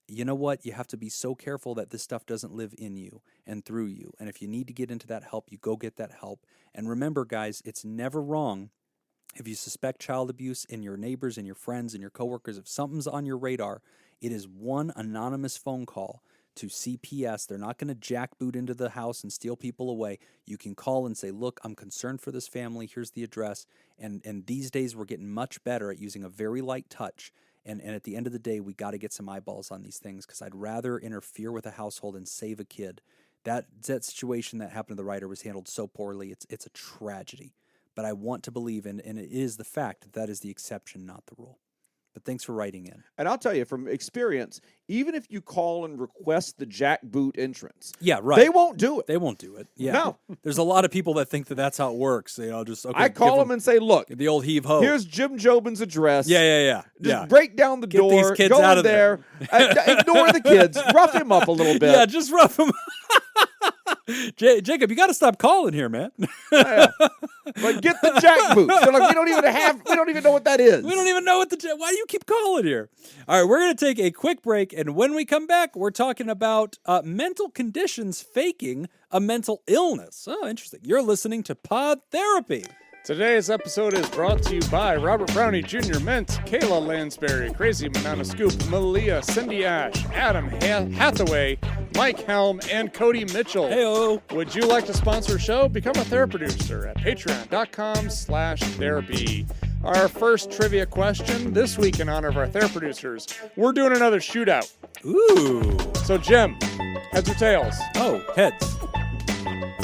you know what? You have to be so careful that this stuff doesn't live in you and through you. And if you need to get into that help, you go get that help. And remember, guys, it's never wrong if you suspect child abuse in your neighbors and your friends and your coworkers. If something's on your radar, it is one anonymous phone call to CPS. They're not going to jackboot into the house and steal people away. You can call and say, look, I'm concerned for this family. Here's the address. And these days we're getting much better at using a very light touch. And at the end of the day, we got to get some eyeballs on these things because I'd rather interfere with a household and save a kid. That situation that happened to the writer was handled so poorly. It's a tragedy. But I want to believe, and it is the fact that is the exception, not the rule. But thanks for writing in. And I'll tell you from experience, even if you call and request the jackboot entrance, Yeah, right. they won't do it. They won't do it. Yeah. No. There's a lot of people that think that that's how it works. Just okay. I call them and say, look, the old heave ho. here's Jim Jobin's address. Yeah. Just break down the Get door. these kids go out in of there. Ignore the kids. Rough him up a little bit. Yeah, just rough them. Jacob, you got to stop calling here, man. But get the jackboots. They're like, we don't even know what that is. We don't even know what why do you keep calling here? All right, we're going to take a quick break, and when we come back, we're talking about mental conditions faking a mental illness. Oh, interesting. You're listening to Pod Therapy. Today's episode is brought to you by Robert Brownie Jr., Mint, Kayla Lansbury, Crazy Banana Scoop, Malia, Cindy Ash, Adam Hathaway, Mike Helm, and Cody Mitchell. Heyo. Would you like to sponsor a show? Become a Theraproducer at patreon.com/therapy. Our first trivia question this week in honor of our Theraproducers. We're doing another shootout. Ooh. So, Jim, heads or tails? Oh, heads.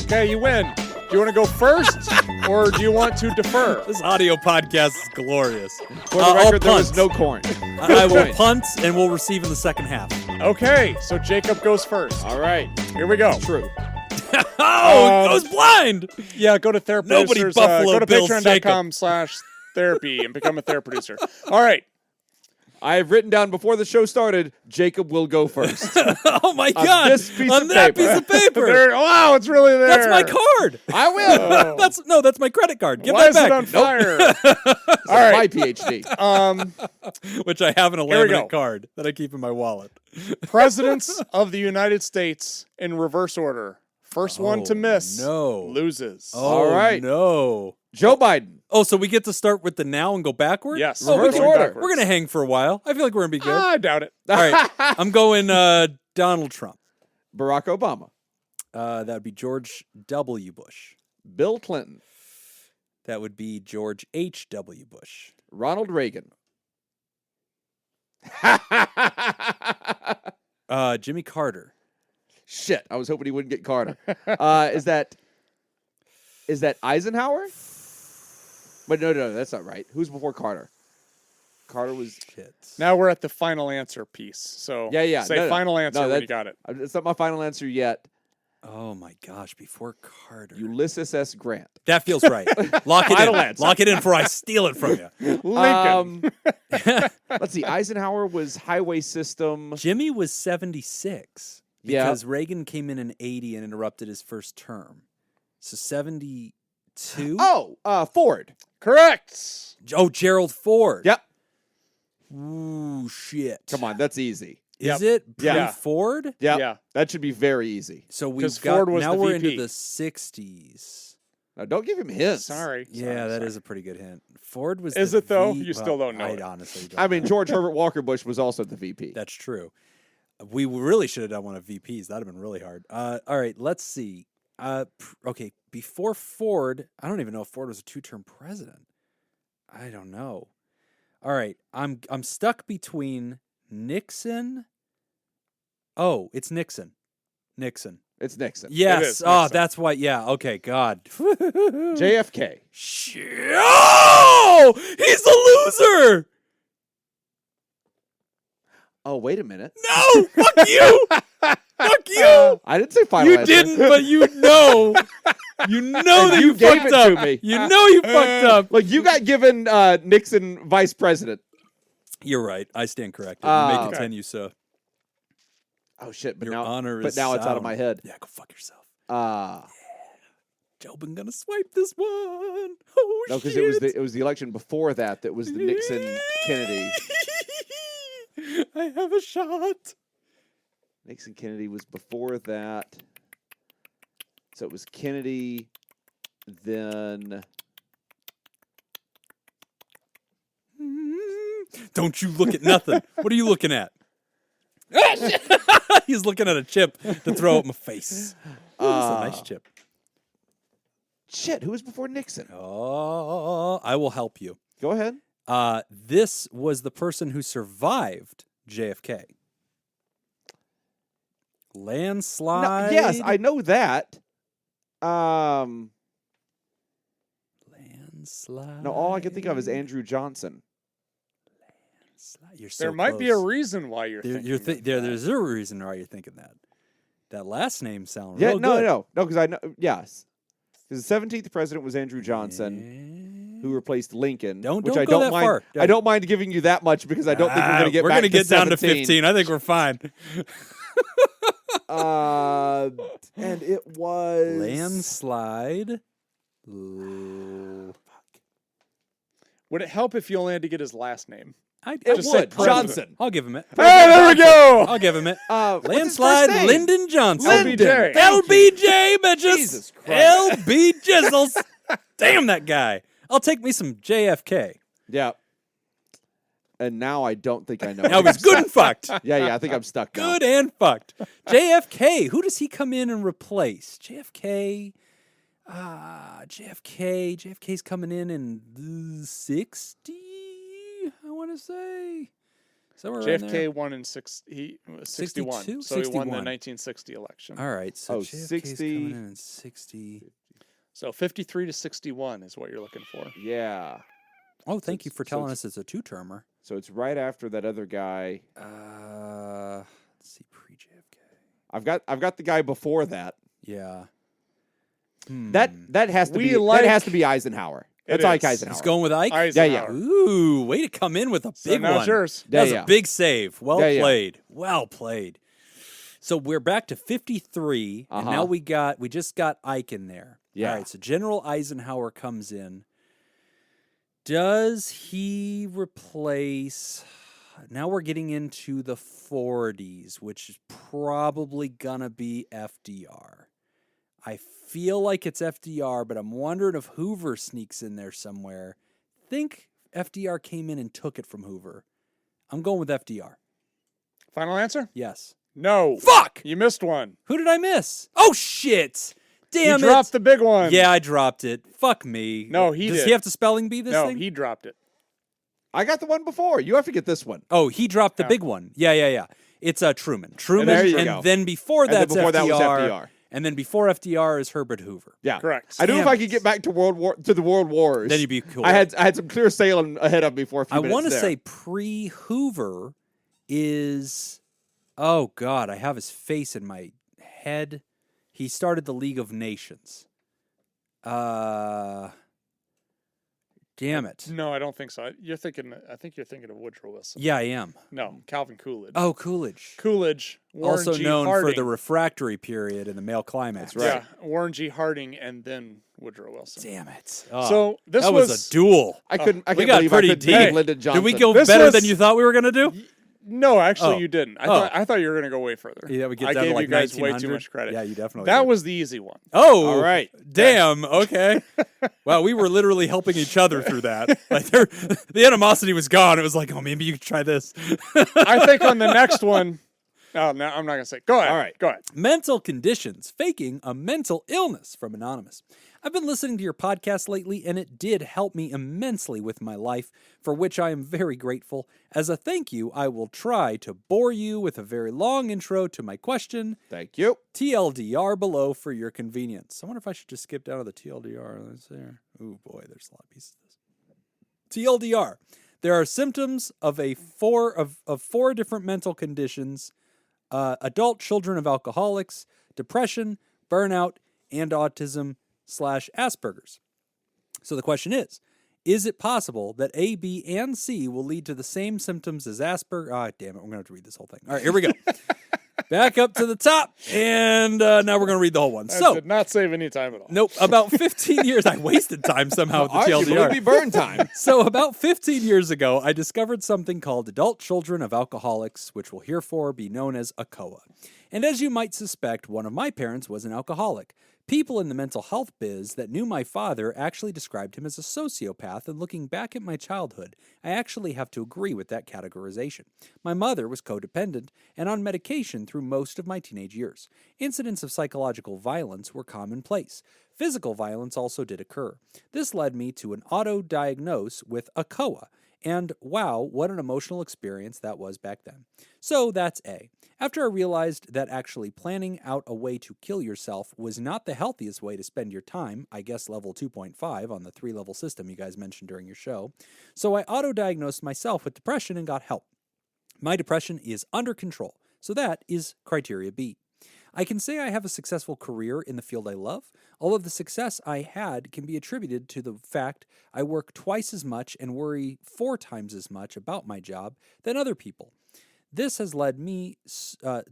Okay, you win. Do you want to go first, or do you want to defer? This audio podcast is glorious. For the I'll record, there was punt. no corn. I will punt, and we'll receive in the second half. Okay, so Jacob goes first. All right. Here we go. True. Oh, it goes blind. Yeah, go to Theraproducers. Nobody Buffalo go to Bills patreon.com/therapy and become a Theraproducer. All right. I have written down before the show started, Jacob will go first. Oh, my God. this piece on of that paper. piece of paper. Wow, it's really there. That's my card. I will. That's my credit card. Give Why is that it on back. fire? All right. My PhD. Which I have in a Here we go. laminate card that I keep in my wallet. Presidents of the United States in reverse order. First one to miss loses. Oh, All right. no. Joe Biden. Oh, so we get to start with the now and go backward? Yes. Oh, Reverse we're order. going to hang for a while. I feel like we're going to be good. I doubt it. All right. I'm going Donald Trump. Barack Obama. That would be George W. Bush. Bill Clinton. That would be George H.W. Bush. Ronald Reagan. Jimmy Carter. Shit, I was hoping he wouldn't get Carter. Is that Eisenhower? But no, that's not right. Who's before Carter? Carter was... Shit. Now we're at the final answer piece. So Yeah. say final answer when you got it. It's not my final answer yet. Oh, my gosh. Before Carter. Ulysses S. Grant. That feels right. Lock it Final in. answer. Lock it in before I steal it from you. Lincoln. Let's see. Eisenhower was highway system. Jimmy was 76. Yeah. Because Reagan came in 80 and interrupted his first term. So 72? Oh, Ford. Correct. Oh, Gerald Ford. Yep. Ooh, shit. Come on, that's easy. Is it Yeah. Ford? Yep. Yeah. That should be very easy. So 'Cause we've got, Ford was now the we're VP. into the 60s. Now, don't give him hints. Sorry. Yeah, that is a pretty good hint. Ford was Is the it, though? V- You still don't know I it. honestly don't I mean, know. George Herbert Walker Bush was also the VP. That's true. We really should have done one of VPs. That would have been really hard. All right, let's see. Okay, before Ford, I don't even know if Ford was a 2-term president. I don't know. All right, I'm stuck between Nixon. Oh, it's Nixon. Nixon. It's Nixon. Yes. is Oh, Nixon. that's why. Yeah. Okay. God. JFK. Oh, he's the loser. Oh, wait a minute. No, fuck you. Fuck you. I didn't say final You answer. didn't, but you know. You know And that you you gave fucked it up. to me. You know you fucked up. Like, you got given Nixon vice president. You're right. I stand corrected. Ah, You may okay. continue, so. Oh, shit. But Your now, honor but is now it's out of sound. my head. Yeah, go fuck yourself. Jobin gonna swipe this one. Oh, No, because it was the election before that was the Nixon Kennedy. I have a shot. Nixon Kennedy was before that. So it was Kennedy, then Don't you look at nothing. What are you looking at? He's looking at a chip to throw at my face. Ooh, that's a nice chip. shit. Who was before Nixon? Oh, I will help you. Go ahead. This was the person who survived JFK. Landslide. No, yes, I know that. Landslide. No, all I can think of is Andrew Johnson. You're so There might be a close. reason why you're thinking of that. There's a reason why you're thinking that. That last name sounds Yeah, real good. no, because I know. Yes, because the 17th president was Andrew Johnson, who replaced Lincoln. Don't which go I don't that mind. far. I don't mind giving you that much because I don't think we're going to get. We're back gonna get down to 17. 15. I think we're fine. And it was Landslide. Would it help if you only had to get his last name? It Just say would president. Johnson. I'll give him it. Hey, there we go. I'll give him it. What's his first Landslide name? Lyndon Johnson. LBJ. LBJ, bitches. Jesus Christ. LB Jizzles. Damn that guy. I'll take me some JFK. Yeah. And now I don't think I know. Now he's good and fucked. Yeah, I think I'm stuck now. Good and fucked. JFK. Who does he come in and replace? JFK. JFK's coming in the 60. I want to say somewhere around there. JFK won in 61, 62? so he won 61. the 1960 election. All right, so JFK's 60. coming in 60. So 53 to 61 is what you're looking for. Yeah. Oh, thank you for so telling it's- us it's a two-termer. So it's right after that other guy. Let's see, pre-JFK. I've got the guy before that. Yeah. That has to We be like- that has to be Eisenhower. That's It Ike is. Eisenhower. He's going with Ike? Eisenhower. Ooh, way to come in with a So big now one. it's yours. That was Yeah. a big save. Well Yeah. played. Well played. So we're back to 53, and now we just got Ike in there. Yeah. All right, so General Eisenhower comes in. Does he replace... Now we're getting into the 40s, which is probably gonna be FDR. I feel like it's FDR, but I'm wondering if Hoover sneaks in there somewhere. Think FDR came in and took it from Hoover. I'm going with FDR. Final answer? Yes. No. Fuck! You missed one. Who did I miss? Oh, shit! Damn you it! dropped the big one. Yeah, I dropped it. Fuck me. No, he Does did. he have to spelling bee this No, thing? he dropped it. I got the one before. You have to get this one. Oh, he dropped the Yeah. big one. Yeah. It's Truman. Truman, there you and go. then before And then that's before that was FDR. FDR. And then before FDR is Herbert Hoover. Yeah, Correct. I knew if Damn I it. could get back to the World Wars, Then you'd be cool. I had some clear sailing ahead of me for a few I minutes want to there. say pre-Hoover is... Oh, God, I have his face in my head. He started the League of Nations. Damn it. No, I don't think so. I think you're thinking of Woodrow Wilson. Yeah, I am. No, Calvin Coolidge. Oh, Coolidge. Coolidge, Warren Also G. known Harding. for the refractory period in the male climax. That's right. Yeah, Warren G. Harding and then Woodrow Wilson. Damn it. So this that was a duel. I couldn't. I We can't got believe pretty I couldn't think of deep. Lyndon Johnson. Did we go This better was- than you thought we were going to do? No, actually, Oh. you didn't. Oh. I thought you were going to go way further. Yeah, we get I down gave to like you guys way 1900. too much credit. Yeah, you definitely That did. was the easy one. Oh, All right. Damn. Okay. Wow, we were literally helping each other through that. Like the animosity was gone. It was like, oh, maybe you could try this. I think on the next one. Oh, no, I'm not going to say. Go ahead. All right. Go ahead. Mental conditions, faking a mental illness from Anonymous. I've been listening to your podcast lately, and it did help me immensely with my life, for which I am very grateful. As a thank you, I will try to bore you with a very long intro to my question. Thank you. TLDR below for your convenience. I wonder if I should just skip down to the TLDR. Let's see here. Oh boy, there's a lot of pieces of this. TLDR. There are symptoms of four different mental conditions: adult children of alcoholics, depression, burnout, and autism/Asperger's. So the question is it possible that A, B, and C will lead to the same symptoms as Asperger? Ah, damn it, we're going to have to read this whole thing. All right, here we go. Back up to the top, and now we're going to read the whole one. That did not save any time at all. Nope, about 15 years. I wasted time somehow with the Arguably, TLDR. be burn time. So about 15 years ago, I discovered something called Adult Children of Alcoholics, which will herefore be known as ACOA. And as you might suspect, one of my parents was an alcoholic. People in the mental health biz that knew my father actually described him as a sociopath, and looking back at my childhood, I actually have to agree with that categorization. My mother was codependent and on medication through most of my teenage years. Incidents of psychological violence were commonplace. Physical violence also did occur. This led me to an auto-diagnose with a COA, and wow, what an emotional experience that was back then. So that's A. After I realized that actually planning out a way to kill yourself was not the healthiest way to spend your time, I guess level 2.5 on the 3-level system you guys mentioned during your show, so I auto-diagnosed myself with depression and got help. My depression is under control, so that is criteria B. I can say I have a successful career in the field I love. All of the success I had can be attributed to the fact I work twice as much and worry 4 times as much about my job than other people. This has led me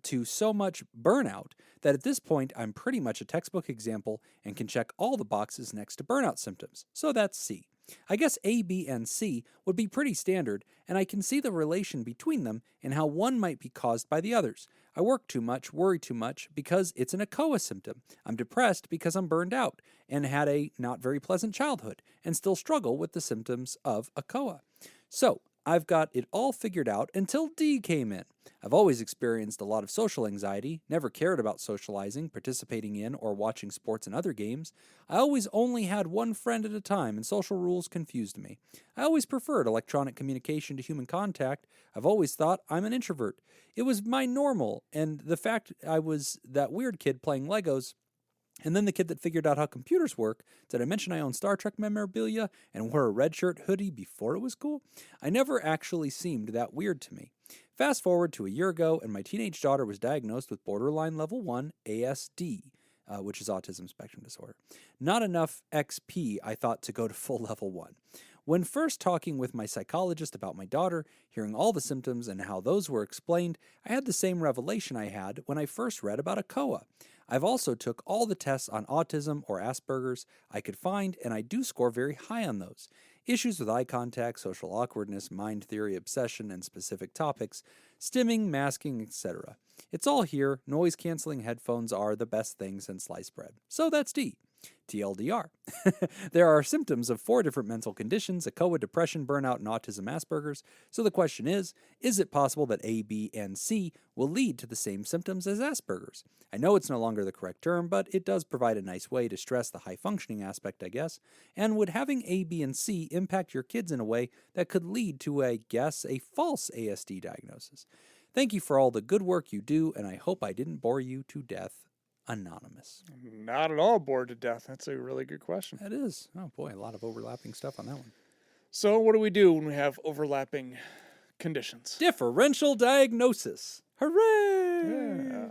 to so much burnout that at this point I'm pretty much a textbook example and can check all the boxes next to burnout symptoms. So that's C. I guess A, B, and C would be pretty standard, and I can see the relation between them and how one might be caused by the others. I work too much, worry too much, because it's an ACOA symptom. I'm depressed because I'm burned out and had a not very pleasant childhood and still struggle with the symptoms of ACOA. So, I've got it all figured out until D came in. I've always experienced a lot of social anxiety, never cared about socializing, participating in, or watching sports and other games. I always only had one friend at a time, and social rules confused me. I always preferred electronic communication to human contact. I've always thought I'm an introvert. It was my normal, and the fact I was that weird kid playing Legos, and then the kid that figured out how computers work. Did I mention I own Star Trek memorabilia and wore a red shirt hoodie before it was cool? I never actually seemed that weird to me. Fast forward to a year ago, and my teenage daughter was diagnosed with borderline level 1 ASD, which is autism spectrum disorder. Not enough XP, I thought, to go to full level 1. When first talking with my psychologist about my daughter, hearing all the symptoms and how those were explained, I had the same revelation I had when I first read about ACOA. I've also took all the tests on autism or Asperger's I could find, and I do score very high on those. Issues with eye contact, social awkwardness, mind theory, obsession, and specific topics, stimming, masking, etc. It's all here. Noise-canceling headphones are the best thing since sliced bread. So that's D. TLDR. There are symptoms of 4 different mental conditions: ACOA, depression, burnout, and autism Asperger's. So the question is it possible that A, B, and C will lead to the same symptoms as Asperger's? I know it's no longer the correct term, but it does provide a nice way to stress the high-functioning aspect, I guess. And would having A, B, and C impact your kids in a way that could lead to, I guess, a false ASD diagnosis? Thank you for all the good work you do, and I hope I didn't bore you to death. Anonymous. Not at all bored to death. That's a really good question. That is. Oh boy, a lot of overlapping stuff on that one. So what do we do when we have overlapping conditions? Differential diagnosis. Hooray! Yeah.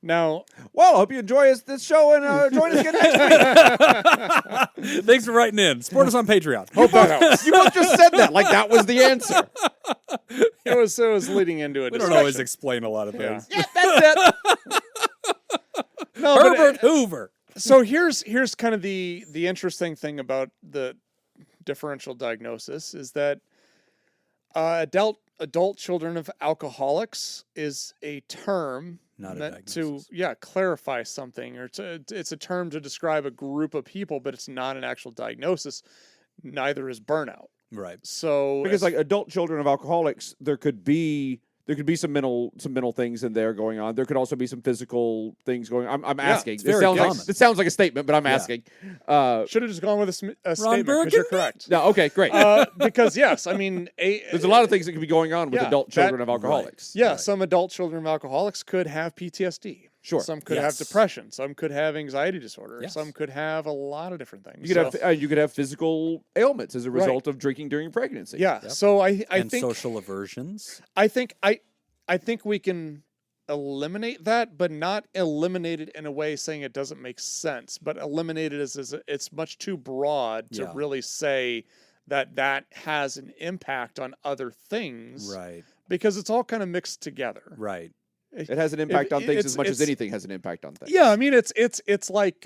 Now, well, I hope you enjoy this show and join us again next week. Thanks for writing in. Support us on Patreon. hope that helps. You both just said that like that was the answer. It was leading into it. We don't always explain a lot of things. Yeah, that's it. No, Herbert Hoover. So here's kind of the interesting thing about the differential diagnosis is that adult children of alcoholics is a term Not a meant diagnosis. to clarify something, or it's a term to describe a group of people, but it's not an actual diagnosis. Neither is burnout. Right. So Because like adult children of alcoholics, there could be some mental things in there going on. There could also be some physical things going on. I'm asking. it's very common. It sounds like a statement, but I'm asking. should have just gone with a statement because you're correct. No, okay, great. Because yes, I mean, There's a lot of things that could be going on with adult children of alcoholics. Yeah, Right. some adult children of alcoholics could have PTSD. Sure. Some could Yes. have depression. Some could have anxiety disorder. Yes. Some could have a lot of different things. You could have physical ailments as a result of drinking during pregnancy. Yeah. Yep. So I And think social aversions. I think we can eliminate that, but not eliminate it in a way saying it doesn't make sense, but eliminate it as it's much too broad to Yeah. really say that has an impact on other things. Right. Because it's all kind of mixed together. Right. It has an impact on things it's- as much as it's- anything has an impact on things. Yeah, I mean it's like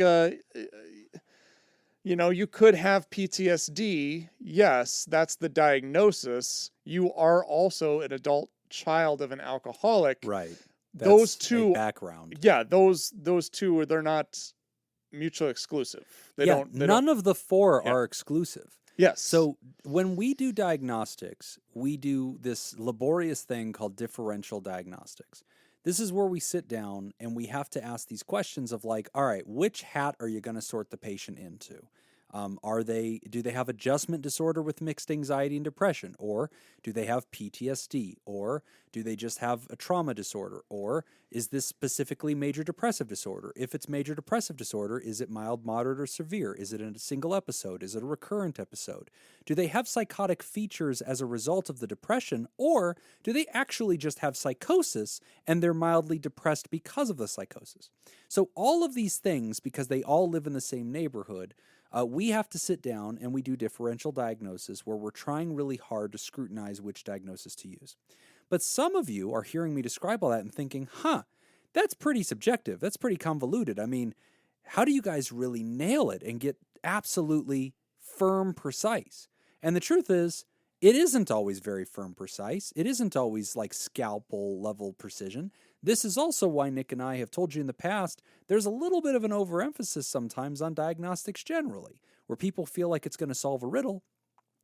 you could have PTSD. Yes, that's the diagnosis. You are also an adult child of an alcoholic. Right. Those That's two a background. Yeah, those two they're not mutually exclusive. They don't. None of the 4 Yeah. are exclusive. Yes. So when we do diagnostics, we do this laborious thing called differential diagnostics. This is where we sit down and we have to ask these questions of like, all right, which hat are you going to sort the patient into? Do they have adjustment disorder with mixed anxiety and depression? Or do they have PTSD? Or do they just have a trauma disorder? Or is this specifically major depressive disorder? If it's major depressive disorder, is it mild, moderate, or severe? Is it in a single episode? Is it a recurrent episode? Do they have psychotic features as a result of the depression? Or do they actually just have psychosis and they're mildly depressed because of the psychosis? So all of these things, because they all live in the same neighborhood, we have to sit down and we do differential diagnosis where we're trying really hard to scrutinize which diagnosis to use. But some of you are hearing me describe all that and thinking, that's pretty subjective. That's pretty convoluted. I mean, how do you guys really nail it and get absolutely firm, precise? And the truth is, it isn't always very firm, precise. It isn't always like scalpel level precision. This is also why Nick and I have told you in the past, there's a little bit of an overemphasis sometimes on diagnostics generally, where people feel like it's going to solve a riddle,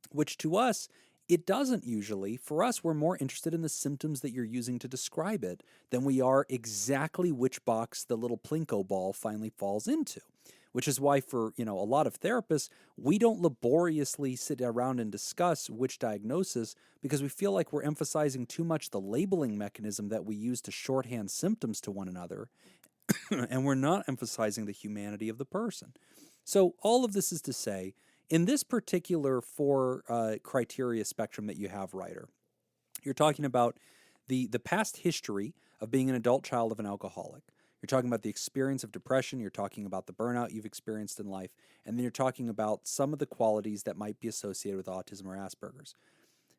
which to us, it doesn't usually. For us, we're more interested in the symptoms that you're using to describe it than we are exactly which box the little Plinko ball finally falls into. Which is why for, a lot of therapists, we don't laboriously sit around and discuss which diagnosis because we feel like we're emphasizing too much the labeling mechanism that we use to shorthand symptoms to one another, and we're not emphasizing the humanity of the person. So all of this is to say, in this particular 4 criteria spectrum that you have, Ryder, you're talking about the past history of being an adult child of an alcoholic. You're talking about the experience of depression. You're talking about the burnout you've experienced in life. And then you're talking about some of the qualities that might be associated with autism or Asperger's.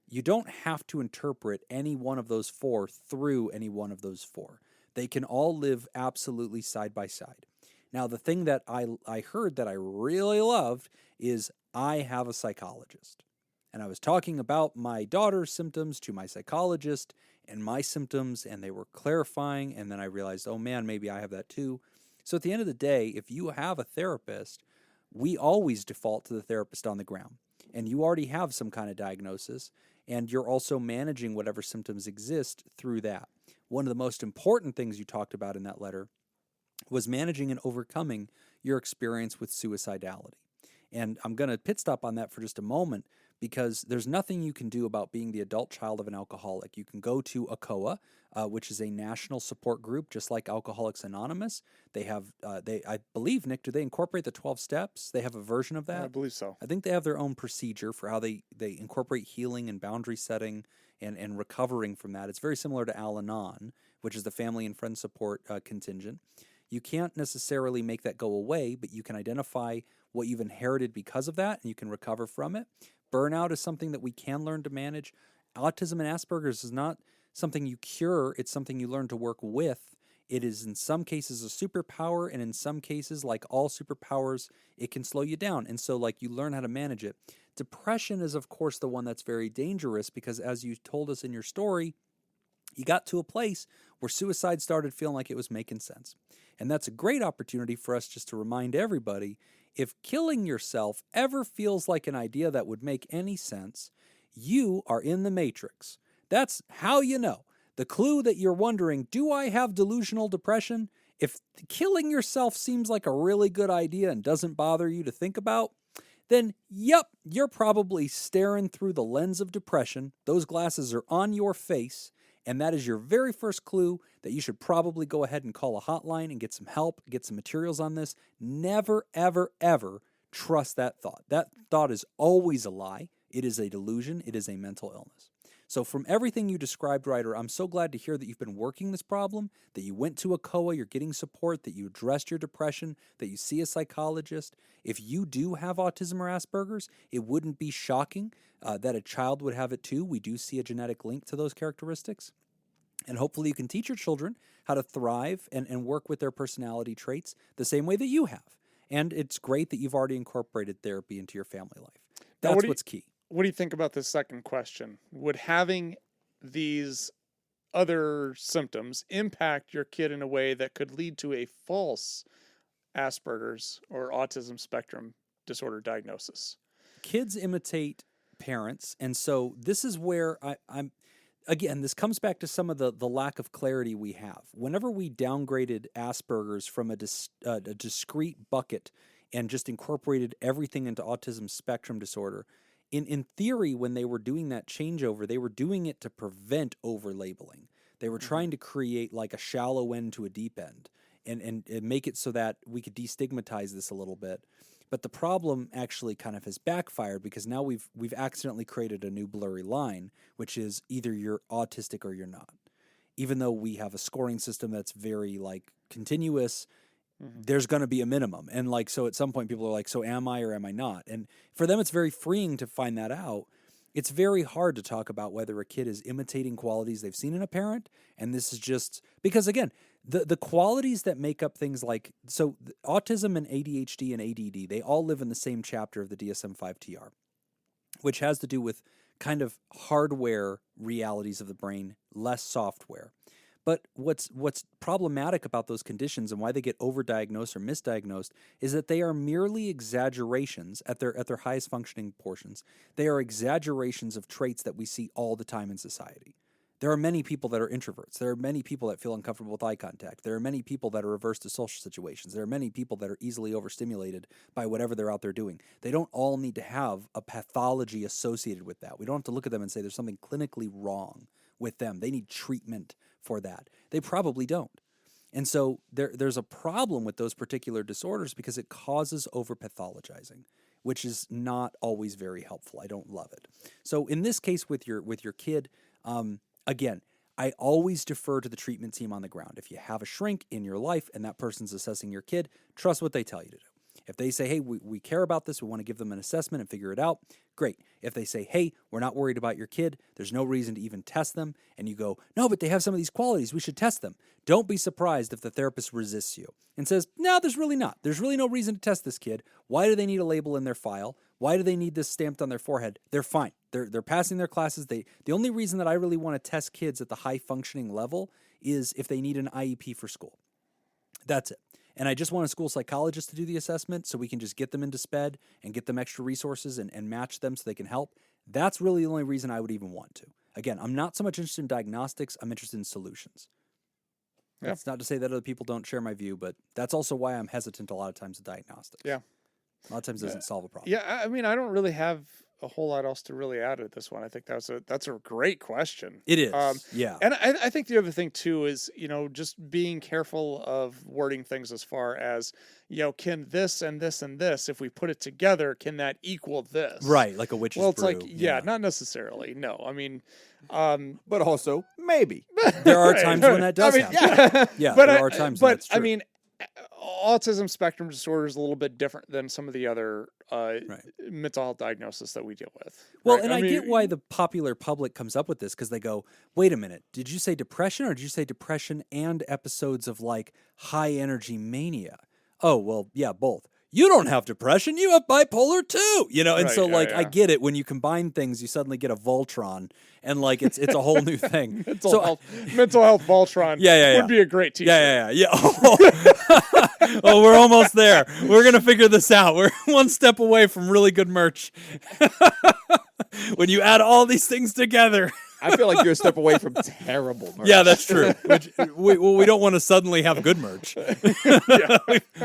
You don't have to interpret any one of those 4 through any one of those 4. They can all live absolutely side by side. Now, the thing that I heard that I really loved is I have a psychologist. And I was talking about my daughter's symptoms to my psychologist and my symptoms, and they were clarifying. And then I realized, oh man, maybe I have that too. So at the end of the day, if you have a therapist, we always default to the therapist on the ground. And you already have some kind of diagnosis, and you're also managing whatever symptoms exist through that. One of the most important things you talked about in that letter was managing and overcoming your experience with suicidality. And I'm going to pit stop on that for just a moment because there's nothing you can do about being the adult child of an alcoholic. You can go to ACOA, which is a national support group, just like Alcoholics Anonymous. They have, I believe, Nick, do they incorporate the 12 steps? They have a version of that? I believe so. I think they have their own procedure for how they incorporate healing and boundary setting and recovering from that. It's very similar to Al-Anon, which is the family and friend support contingent. You can't necessarily make that go away, but you can identify what you've inherited because of that, and you can recover from it. Burnout is something that we can learn to manage. Autism and Asperger's is not something you cure. It's something you learn to work with. It is in some cases a superpower, and in some cases, like all superpowers, it can slow you down. And so like you learn how to manage it. Depression is, of course, the one that's very dangerous because as you told us in your story, you got to a place where suicide started feeling like it was making sense. And that's a great opportunity for us just to remind everybody, if killing yourself ever feels like an idea that would make any sense, you are in the matrix. That's how you know. The clue that you're wondering, do I have delusional depression? If killing yourself seems like a really good idea and doesn't bother you to think about, then yep, you're probably staring through the lens of depression. Those glasses are on your face. And that is your very first clue that you should probably go ahead and call a hotline and get some help, get some materials on this. Never, ever, ever trust that thought. That thought is always a lie. It is a delusion. It is a mental illness. So from everything you described, Ryder, I'm so glad to hear that you've been working this problem, that you went to a COA, you're getting support, that you addressed your depression, that you see a psychologist. If you do have autism or Asperger's, it wouldn't be shocking that a child would have it too. We do see a genetic link to those characteristics. And hopefully you can teach your children how to thrive and work with their personality traits the same way that you have. And it's great that you've already incorporated therapy into your family life. That's what's key. What do you think about this second question? Would having these other symptoms impact your kid in a way that could lead to a false Asperger's or autism spectrum disorder diagnosis? Kids imitate parents, and so this is where I'm again, this comes back to some of the lack of clarity we have. Whenever we downgraded Asperger's from a discrete bucket and just incorporated everything into autism spectrum disorder, in theory, when they were doing that changeover, they were doing it to prevent over-labeling. They were trying to create like a shallow end to a deep end and make it so that we could destigmatize this a little bit. But the problem actually kind of has backfired because now we've accidentally created a new blurry line, which is either you're autistic or you're not. Even though we have a scoring system that's very like continuous, there's going to be a minimum. And like, so at some point people are like, so am I or am I not? And for them, it's very freeing to find that out. It's very hard to talk about whether a kid is imitating qualities they've seen in a parent. And this is just because, again, the qualities that make up things like, so autism and ADHD and ADD, they all live in the same chapter of the DSM-5-TR, which has to do with kind of hardware realities of the brain, less software. But what's problematic about those conditions and why they get overdiagnosed or misdiagnosed is that they are merely exaggerations at their highest functioning portions. They are exaggerations of traits that we see all the time in society. There are many people that are introverts. There are many people that feel uncomfortable with eye contact. There are many people that are averse to social situations. There are many people that are easily overstimulated by whatever they're out there doing. They don't all need to have a pathology associated with that. We don't have to look at them and say there's something clinically wrong with them. They need treatment for that. They probably don't. And so there's a problem with those particular disorders because it causes overpathologizing, which is not always very helpful. I don't love it. So in this case with your kid, again, I always defer to the treatment team on the ground. If you have a shrink in your life and that person's assessing your kid, trust what they tell you to do. If they say, hey, we care about this, we want to give them an assessment and figure it out, great. If they say, hey, we're not worried about your kid, there's no reason to even test them, and you go, no, but they have some of these qualities, we should test them. Don't be surprised if the therapist resists you and says, no, there's really not. There's really no reason to test this kid. Why do they need a label in their file? Why do they need this stamped on their forehead? They're fine. They're passing their classes. The only reason that I really want to test kids at the high functioning level is if they need an IEP for school. That's it. And I just want a school psychologist to do the assessment so we can just get them into SPED and get them extra resources and match them so they can help. That's really the only reason I would even want to. Again, I'm not so much interested in diagnostics. I'm interested in solutions. Yeah. That's not to say that other people don't share my view, but that's also why I'm hesitant a lot of times with diagnostics. Yeah. A lot of times it doesn't solve a problem. Yeah, I mean, I don't really have a whole lot else to really add to this one. I think that's a great question. It is. Yeah. And I think the other thing too is, just being careful of wording things as far as, can this and this and this, if we put it together, can that equal this? Right. Like a witch's Well, it's brew. like, yeah, not necessarily. No, I mean, but also maybe there are times when that does happen. Yeah, but there are times when that's true. I mean, autism spectrum disorder is a little bit different than some of the other mental health diagnosis that we deal with. Well, right? and I get why the popular public comes up with this because they go, wait a minute, did you say depression or did you say depression and episodes of like high energy mania? Oh, well, yeah, both. You don't have depression, you have bipolar too, and Right, so like yeah. I get it when you combine things, you suddenly get a Voltron and like it's a whole new thing. mental health Voltron Yeah. would be a great t-shirt. Yeah. Oh, we're almost there. We're going to figure this out. We're one step away from really good merch. When you add all these things together. I feel like you're a step away from terrible merch. Yeah, that's true. We don't want to suddenly have good merch.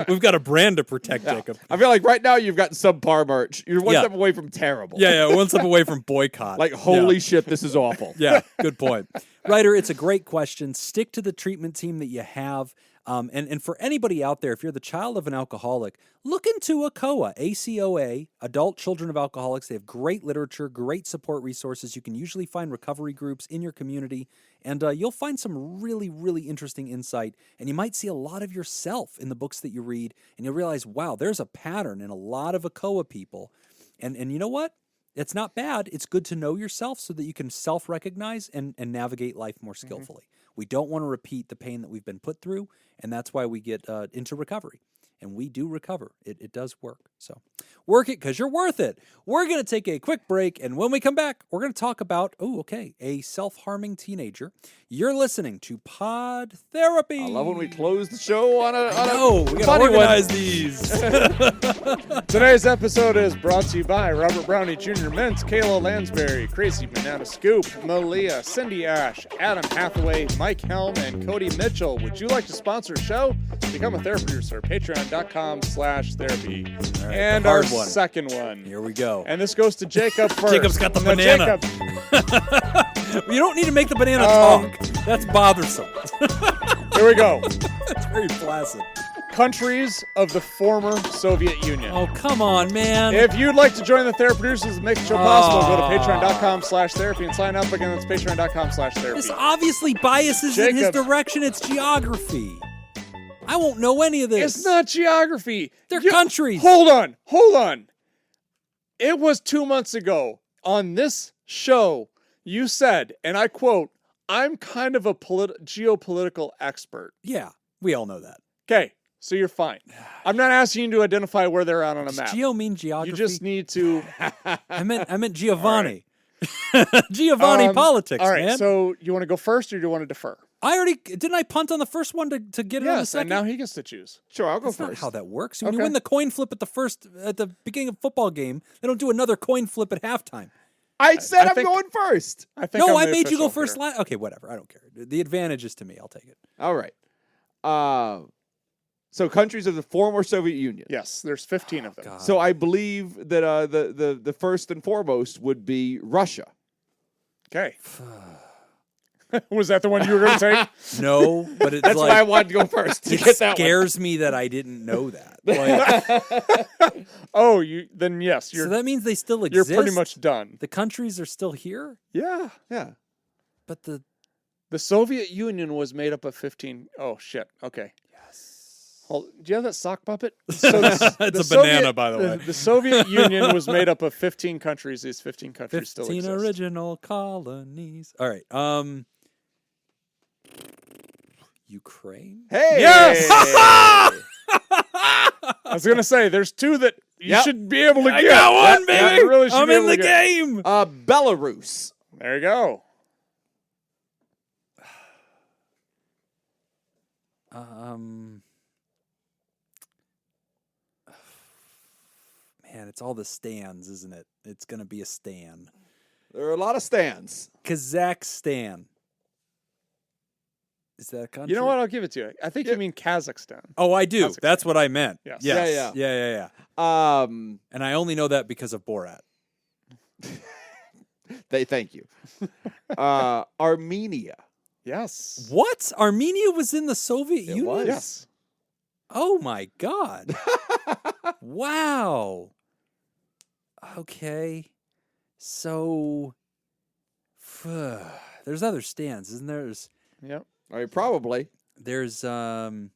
We've got a brand to protect, Jacob. I feel like right now you've got subpar merch. You're one step away from terrible. Yeah, one step away from boycott. Like, holy shit, this is awful. Yeah, good point. Ryder, it's a great question. Stick to the treatment team that you have. And for anybody out there, if you're the child of an alcoholic, look into ACOA, ACOA, Adult Children of Alcoholics. They have great literature, great support resources. You can usually find recovery groups in your community, and you'll find some really, really interesting insight. And you might see a lot of yourself in the books that you read, and you'll realize, wow, there's a pattern in a lot of ACOA people. And you know what? It's not bad. It's good to know yourself so that you can self-recognize and navigate life more skillfully. We don't want to repeat the pain that we've been put through, and that's why we get into recovery. and we do recover. It does work. So work it because you're worth it. We're going to take a quick break, and when we come back, we're going to talk about, a self-harming teenager. You're listening to Pod Therapy. I love when we close the show on a we got to funny organize one. these. Today's episode is brought to you by Robert Brownie Jr. Mintz, Kayla Lansbury, Crazy Banana Scoop, Malia, Cindy Ash, Adam Hathaway, Mike Helm, and Cody Mitchell. Would you like to sponsor a show? Become a therapy producer. Patreon.com/therapy. Right, and the our hard one. second one. Here we go. And this goes to Jacob first. Jacob's got the No, banana. Jacob. You don't need to make the banana talk. That's bothersome. Here we go. It's very placid. Countries of the former Soviet Union. Oh, come on, man. If you'd like to join the Therapy Producers and make the show possible, go to patreon.com/therapy and sign up. Again, that's patreon.com/therapy. This obviously biases in his Jacob. direction. It's geography. I won't know any of this. It's not geography. They're countries. Hold on. It was 2 months ago on this show, you said, and I quote, I'm kind of a geopolitical expert. Yeah, we all know that. Okay, so you're fine. I'm not asking you to identify where they're at on a Does map. geo mean geography? You just need to... I meant Giovanni. Giovanni politics, All right, man. so you want to go first or do you want to defer? Didn't I punt on the first one to get it on the Yes, second? and now he gets to choose. Sure, I'll go That's not first. how that works. When you Okay. win the coin flip at the beginning of a football game, they don't do another coin flip at halftime. I said I I'm think- going first. I think No, I'm I the made you go official first. here. Okay, whatever. I don't care. The advantage is to me. I'll take it. All right. So countries of the former Soviet Union. Yes, there's 15 of them. God. So I believe that the first and foremost would be Russia. Okay. Was that the one you were going to take? No, but it's That's like why I wanted to go first to it get that one. scares me that I didn't know that. Like, Oh, then yes, so you're that means they still you're exist. pretty much done. The countries are still here, Yeah. Yeah. but the The Soviet Union was made up of 15. Oh shit. Okay. yes. Hold, do you have that sock puppet? So It's a banana, by the way. The Soviet Union was made up of 15 countries. These 15 countries still 15 exist. original colonies. All right. Ukraine. Hey. Yes! I was gonna say there's two that you Yep. should be able to I get. got one, Yeah, baby. you really should I'm be in able the to get. game. Belarus. There you go. Man, it's all the stands, isn't it? It's gonna be a stan. There are a lot of stands. Kazakhstan. Is that a country? You know what? I'll give it to you. I think you mean Kazakhstan. Oh, I do. Kazakhstan. That's what I meant. Yes. Yes. Yeah. Yeah. And I only know that because of Borat. Thank you. Armenia. Yes. What? Armenia was in the Soviet Union? was. Yes. Oh my God. Wow. Okay. So there's other stands, isn't there? Yep. I mean, probably. There's there's the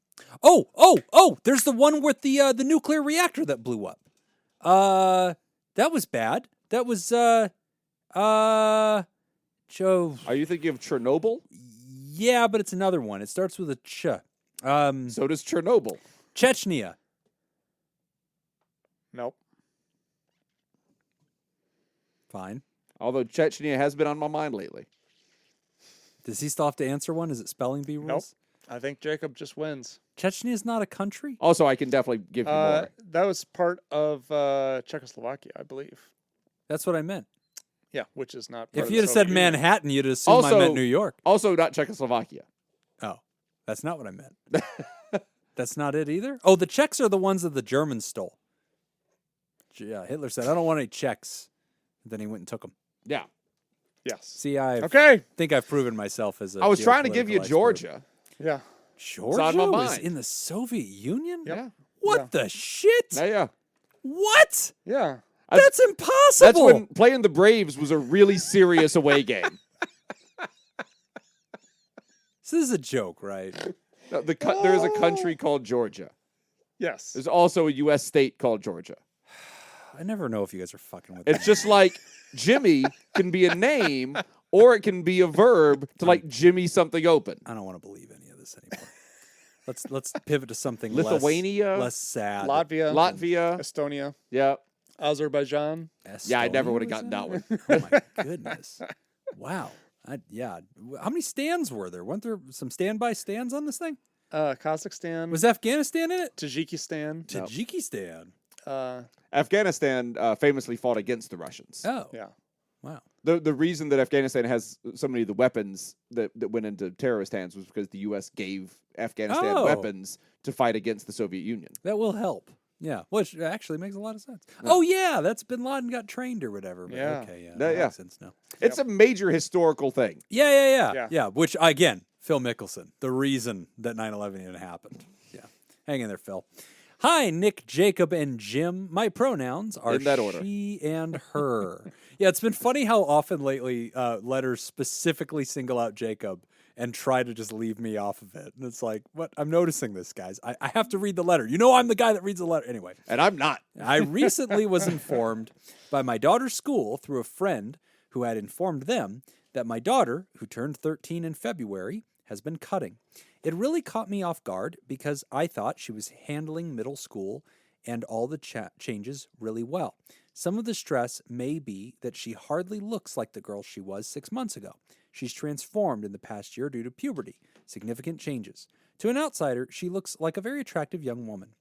one with the nuclear reactor that blew up. That was bad. That was Joe. Are you thinking of Chernobyl? Yeah, but it's another one. It starts with a ch. So does Chernobyl. Chechnya. Nope. Fine. Although Chechnya has been on my mind lately. Does he still have to answer one? Is it spelling bee rules? Nope. I think Jacob just wins. Chechnya is not a country? Also, I can definitely give you more. That was part of Czechoslovakia, I believe. That's what I meant. Yeah, which is not. Part If of you'd the have said Soviet Union. Manhattan, you'd assume I Also- meant New York. Also, not Czechoslovakia. Oh, that's not what I meant. That's not it either? Oh, the Czechs are the ones that the Germans stole. Yeah, Hitler said, I don't want any Czechs. Then he went and took them. Yeah. Yes. See, I Okay. think I've proven myself as a I was trying to give you geopolitical expert. Georgia. Yeah. Georgia on my was mind. in the Soviet Union? Yep. Yeah. What Yeah. the shit? Yeah. What? Yeah. That's impossible. That's when playing the Braves was a really serious away game. So this is a joke, right? No, there's a country called Georgia. Yes. There's also a U.S. state called Georgia. I never know if you guys are fucking with me. It's just like Jimmy can be a name or it can be a verb to like Jimmy something open. I don't want to believe any of this anymore. Let's pivot to something Lithuania? less sad. Latvia. Estonia, Yeah. Azerbaijan. Yeah, I never Estonia would have was gotten in that there? one. Oh my goodness! Wow. How many stands were there? Weren't there some standby stands on this thing? Kazakhstan. Was Afghanistan in it? Tajikistan. Tajikistan. Afghanistan famously fought against the Russians. Oh. Yeah. Wow. The reason that Afghanistan has so many of the weapons that went into terrorist hands was because the U.S. gave Afghanistan weapons to fight against the Soviet Union. That will help. Yeah, which actually makes a lot of sense. Oh yeah, that's Bin Laden got trained or whatever. But Yeah. Okay, yeah, Yeah. that makes sense now. It's a major historical thing. Yeah. Which again, Phil Mickelson, the reason that 9/11 even happened. Yeah, hang in there, Phil. Hi, Nick, Jacob, and Jim. My pronouns are In that order. she and her. Yeah, it's been funny how often lately letters specifically single out Jacob and try to just leave me off of it. And it's like, what? I'm noticing this, guys. I have to read the letter. You know I'm the guy that reads the letter. Anyway. And I'm not. I recently was informed by my daughter's school through a friend who had informed them that my daughter, who turned 13 in February, has been cutting. It really caught me off guard because I thought she was handling middle school and all the changes really well. Some of the stress may be that she hardly looks like the girl she was 6 months ago. She's transformed in the past year due to puberty, significant changes. To an outsider, she looks like a very attractive young woman.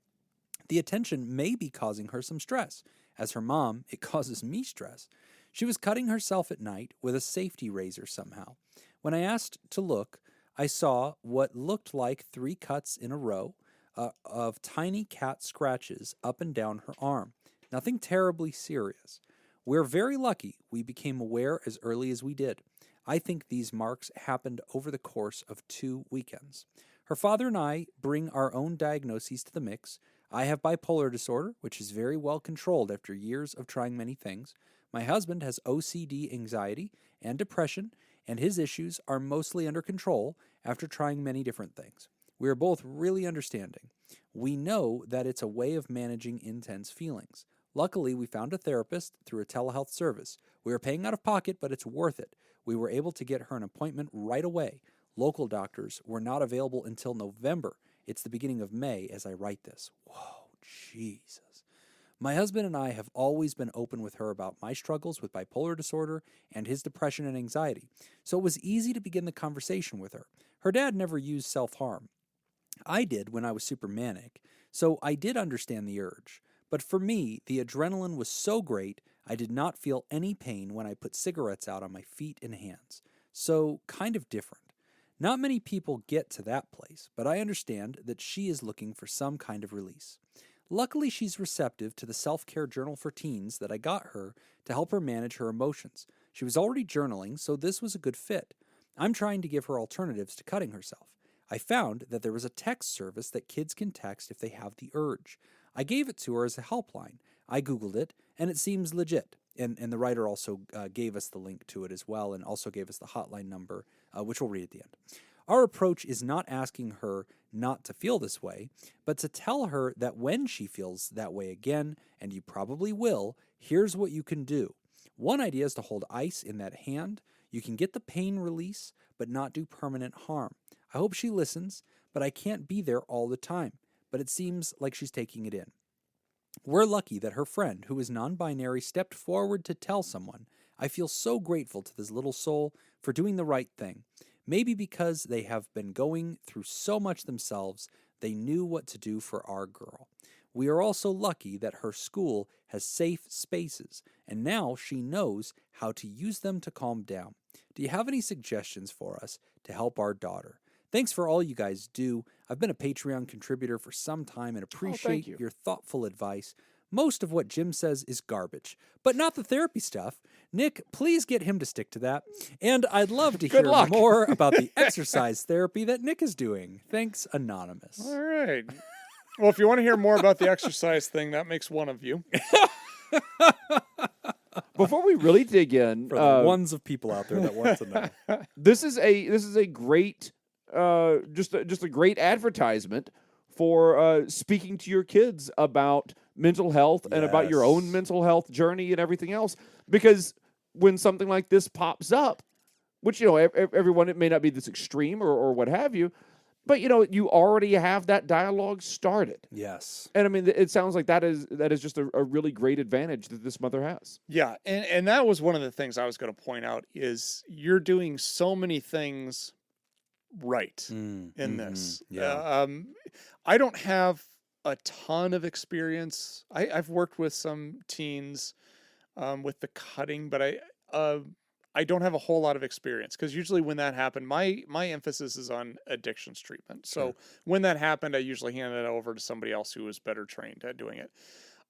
The attention may be causing her some stress. As her mom, it causes me stress. She was cutting herself at night with a safety razor somehow. When I asked to look, I saw what looked like 3 cuts in a row of tiny cat scratches up and down her arm. Nothing terribly serious. We're very lucky we became aware as early as we did. I think these marks happened over the course of 2 weekends. Her father and I bring our own diagnoses to the mix. I have bipolar disorder, which is very well controlled after years of trying many things. My husband has OCD, anxiety, and depression, and his issues are mostly under control after trying many different things. We are both really understanding. We know that it's a way of managing intense feelings. Luckily, we found a therapist through a telehealth service. We are paying out of pocket, but it's worth it. We were able to get her an appointment right away. Local doctors were not available until November. It's the beginning of May as I write this. Whoa, Jesus. My husband and I have always been open with her about my struggles with bipolar disorder and his depression and anxiety, so it was easy to begin the conversation with her. Her dad never used self-harm. I did when I was super manic, so I did understand the urge. But for me, the adrenaline was so great, I did not feel any pain when I put cigarettes out on my feet and hands. So, kind of different. Not many people get to that place, but I understand that she is looking for some kind of release. Luckily, she's receptive to the self-care journal for teens that I got her to help her manage her emotions. She was already journaling, so this was a good fit. I'm trying to give her alternatives to cutting herself. I found that there was a text service that kids can text if they have the urge. I gave it to her as a helpline. I Googled it, and it seems legit. And the writer also gave us the link to it as well, and also gave us the hotline number, which we'll read at the end. Our approach is not asking her not to feel this way, but to tell her that when she feels that way again, and you probably will, here's what you can do. One idea is to hold ice in that hand. You can get the pain release, but not do permanent harm. I hope she listens, but I can't be there all the time. But it seems like she's taking it in. We're lucky that her friend, who is non-binary, stepped forward to tell someone. I feel so grateful to this little soul for doing the right thing. Maybe because they have been going through so much themselves, they knew what to do for our girl. We are also lucky that her school has safe spaces, and now she knows how to use them to calm down. Do you have any suggestions for us to help our daughter? Thanks for all you guys do. I've been a Patreon contributor for some time and appreciate your thoughtful advice. Most of what Jim says is garbage, but not the therapy stuff. Nick, please get him to stick to that. And I'd love to hear more about the exercise therapy that Nick is doing. Thanks, Anonymous. All right. Well, if you want to hear more about the exercise thing, that makes one of you. Before we really dig in, For the ones of people out there that want to know, this is a great, just a great advertisement for speaking to your kids about mental health and about your own mental health journey and everything else. Because when something like this pops up, which everyone, it may not be this extreme or what have you, But you already have that dialogue started. Yes. And I mean, it sounds like that is just a really great advantage that this mother has. Yeah, and that was one of the things I was going to point out is you're doing so many things right in this. Yeah. I don't have a ton of experience. I've worked with some teens with the cutting, but I don't have a whole lot of experience because usually when that happened, my emphasis is on addictions treatment. So when that happened, I usually handed it over to somebody else who was better trained at doing it.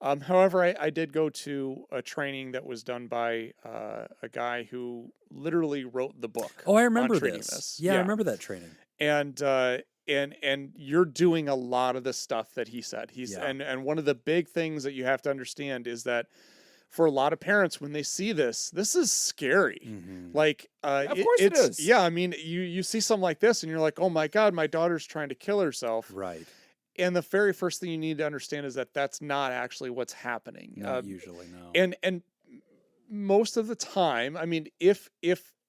However, I did go to a training that was done by a guy who literally wrote the book. Oh, I remember on treating this. Yeah, I remember that training. And you're doing a lot of the stuff that he said. And one of the big things that you have to understand is that for a lot of parents, when they see this is scary. Like, of course it is. Yeah, I mean, you see something like this and you're like, oh my God, my daughter's trying to kill herself. Right. And the very first thing you need to understand is that that's not actually what's happening. Not usually, no. And most of the time, I mean, if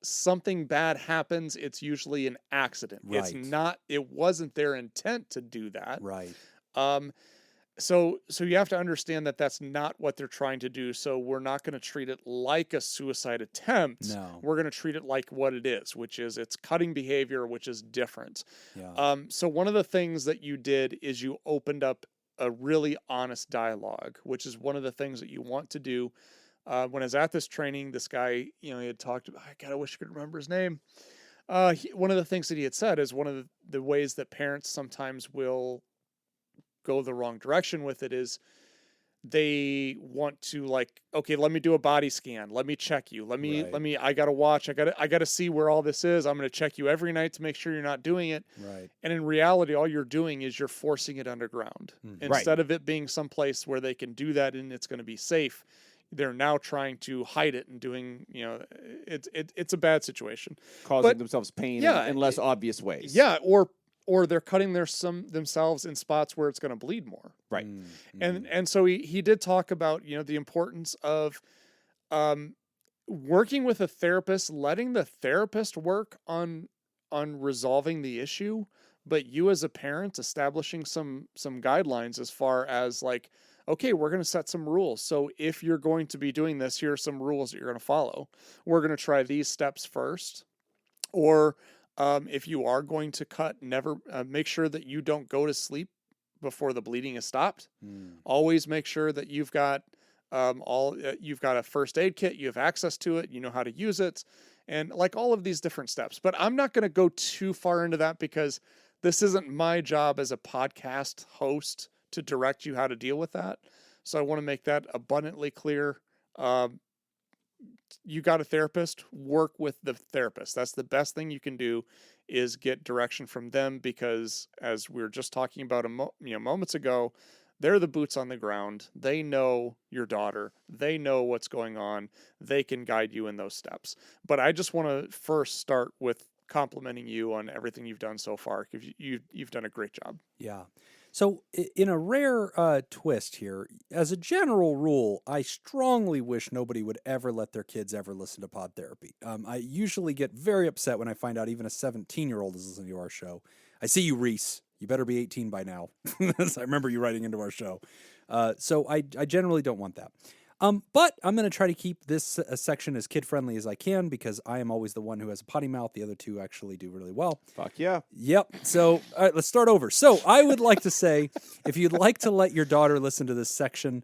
something bad happens, it's usually an accident. Right. It wasn't their intent to do that. Right. So you have to understand that that's not what they're trying to do. So we're not going to treat it like a suicide attempt. No. We're going to treat it like what it is, which is it's cutting behavior, which is different. Yeah. So one of the things that you did is you opened up a really honest dialogue, which is one of the things that you want to do. When I was at this training, this guy, he had talked about, I wish I could remember his name. One of the things that he had said is one of the ways that parents sometimes will go the wrong direction with it is they want to like, okay, let me do a body scan. Let me check you. I got to watch. I got to see where all this is. I'm going to check you every night to make sure you're not doing it. Right. And in reality, all you're doing is you're forcing it underground. Instead of it being someplace where they can do that and it's going to be safe, they're now trying to hide it and doing, it's a bad situation. Causing themselves pain in less obvious ways. Yeah. Or they're cutting themselves in spots where it's going to bleed more. Right. And so he did talk about, the importance of working with a therapist, letting the therapist work on resolving the issue, but you as a parent establishing some guidelines as far as like, okay, we're going to set some rules. So if you're going to be doing this, here are some rules that you're going to follow. We're going to try these steps first. Or if you are going to cut, never make sure that you don't go to sleep before the bleeding is stopped. Always make sure that you've got you've got a first aid kit, you have access to it, you know how to use it, and like all of these different steps. But I'm not going to go too far into that because this isn't my job as a podcast host to direct you how to deal with that. So I want to make that abundantly clear. You got a therapist, work with the therapist. That's the best thing you can do is get direction from them because as we were just talking about moments ago, they're the boots on the ground. They know your daughter. They know what's going on. They can guide you in those steps. But I just want to first start with complimenting you on everything you've done so far because you've done a great job. Yeah. So in a rare twist here, as a general rule, I strongly wish nobody would ever let their kids ever listen to Pod Therapy. I usually get very upset when I find out even a 17-year-old is listening to our show. I see you, Reese. You better be 18 by now. I remember you writing into our show. So I generally don't want that. But I'm going to try to keep this section as kid-friendly as I can because I am always the one who has a potty mouth. The other two actually do really well. Fuck yeah. Yep. So, all right, let's start over. So I would like to say, if you'd like to let your daughter listen to this section,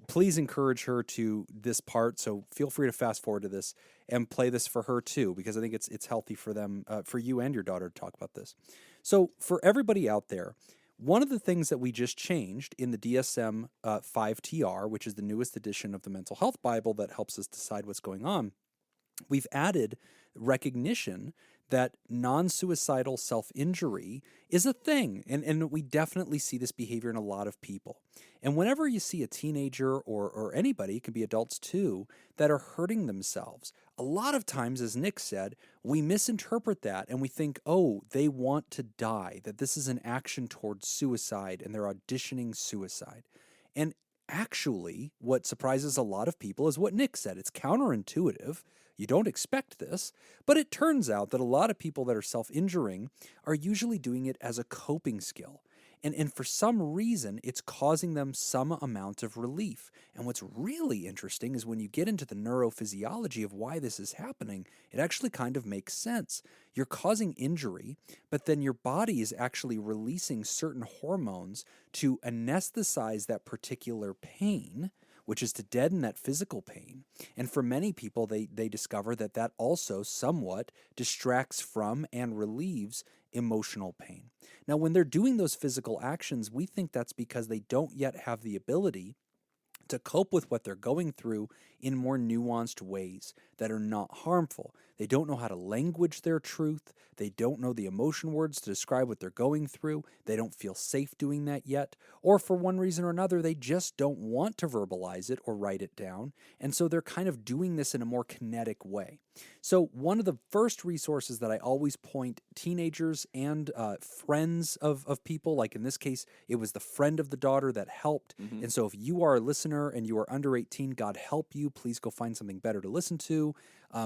please encourage her to this part. So feel free to fast forward to this and play this for her too, because I think it's healthy for them, for you and your daughter to talk about this. So for everybody out there, one of the things that we just changed in the DSM-5TR, which is the newest edition of the Mental Health Bible that helps us decide what's going on, we've added recognition that non-suicidal self-injury is a thing. And we definitely see this behavior in a lot of people. And whenever you see a teenager or anybody, it can be adults too, that are hurting themselves, a lot of times, as Nick said, we misinterpret that and we think, oh, they want to die, that this is an action towards suicide and they're auditioning suicide. And actually, what surprises a lot of people is what Nick said. It's counterintuitive. You don't expect this, but it turns out that a lot of people that are self-injuring are usually doing it as a coping skill. And for some reason, it's causing them some amount of relief. And what's really interesting is when you get into the neurophysiology of why this is happening, it actually kind of makes sense. You're causing injury, but then your body is actually releasing certain hormones to anesthetize that particular pain, which is to deaden that physical pain. And for many people, they discover that that also somewhat distracts from and relieves emotional pain. Now, when they're doing those physical actions, we think that's because they don't yet have the ability to cope with what they're going through in more nuanced ways that are not harmful. They don't know how to language their truth. They don't know the emotion words to describe what they're going through. They don't feel safe doing that yet. Or for one reason or another, they just don't want to verbalize it or write it down. And so they're kind of doing this in a more kinetic way. So one of the first resources that I always point teenagers and friends of people, like in this case, it was the friend of the daughter that helped. Mm-hmm. And so if you are a listener and you are under 18, God help you. Please go find something better to listen to.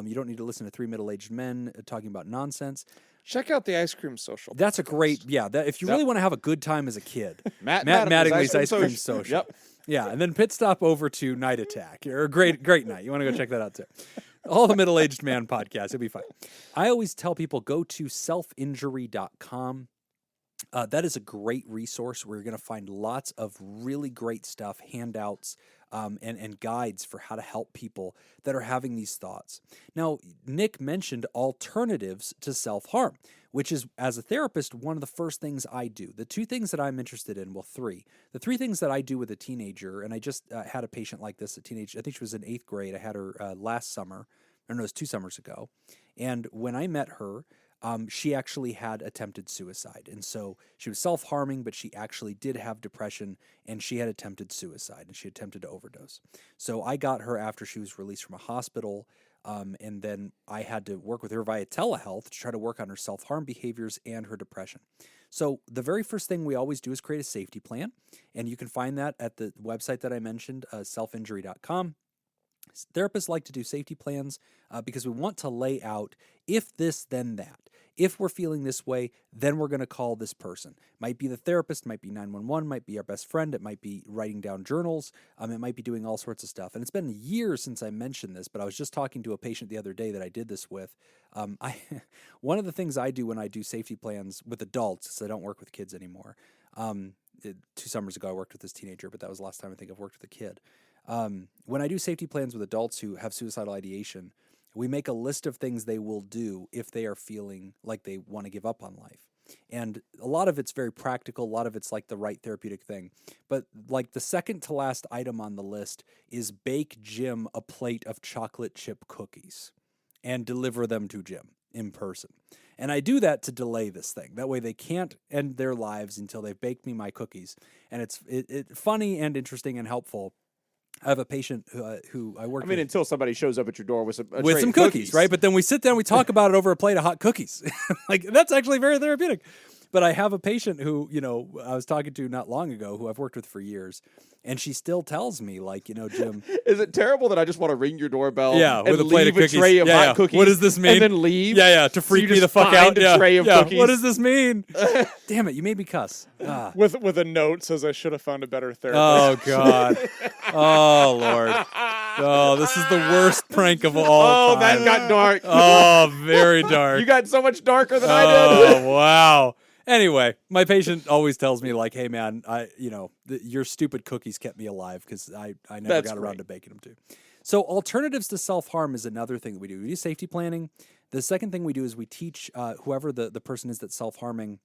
You don't need to listen to three middle-aged men talking about nonsense. Check out the Ice Cream Social. That's a podcast. great, if you really want to have a good time as a kid, Matt Mattingly's Ice Cream Social. Yep. Yeah, and then pit stop over to Night Attack. Or a great night. You want to go check that out too. All the middle-aged man podcasts. It'll be fine. I always tell people go to selfinjury.com. That is a great resource where you're going to find lots of really great stuff, handouts, and guides for how to help people that are having these thoughts. Now, Nick mentioned alternatives to self-harm, which is, as a therapist, one of the first things I do. The two things that I'm interested in, three. The three things that I do with a teenager, and I just had a patient like this, a teenager, I think she was in 8th grade. I had her last summer, or no, it was 2 summers ago. And when I met her, she actually had attempted suicide. And so she was self-harming, but she actually did have depression, and she had attempted suicide, and she attempted to overdose. So I got her after she was released from a hospital, and then I had to work with her via telehealth to try to work on her self-harm behaviors and her depression. So the very first thing we always do is create a safety plan, and you can find that at the website that I mentioned, selfinjury.com. Therapists like to do safety plans because we want to lay out if this, then that. If we're feeling this way, then we're going to call this person. Might be the therapist, might be 911, might be our best friend, it might be writing down journals, it might be doing all sorts of stuff. And it's been years since I mentioned this, but I was just talking to a patient the other day that I did this with. One of the things I do when I do safety plans with adults, because I don't work with kids anymore. 2 summers ago I worked with this teenager, but that was the last time I think I've worked with a kid. When I do safety plans with adults who have suicidal ideation, we make a list of things they will do if they are feeling like they want to give up on life. And a lot of it's very practical. A lot of it's like the right therapeutic thing. But like the second to last item on the list is bake Jim a plate of chocolate chip cookies and deliver them to Jim in person. And I do that to delay this thing. That way they can't end their lives until they've baked me my cookies. And it's funny and interesting and helpful. I have a patient who I work with. Until somebody shows up at your door with some cookies, right? But then we sit down, we talk about it over a plate of hot cookies. Like, that's actually very therapeutic. But I have a patient who, I was talking to not long ago, who I've worked with for years, and she still tells me, like, Jim. Is it terrible that I just want to ring your doorbell? Yeah, and with a plate of leave cookies. a tray of hot cookies. What does this mean? And then leave. Yeah, to freak me the fuck out. A tray of cookies. What does this mean? Damn it, you made me cuss. With a note says I should have found a better therapist. Oh God. Oh Lord. Oh, this is the worst prank of all time. That got dark. Oh, very dark. You got so much darker than I did. Oh, wow. Anyway, my patient always tells me, like, hey, man, your stupid cookies kept me alive because I never got around to baking them too. So alternatives to self-harm is another thing that we do. We do safety planning. The second thing we do is we teach whoever the person is that's self-harming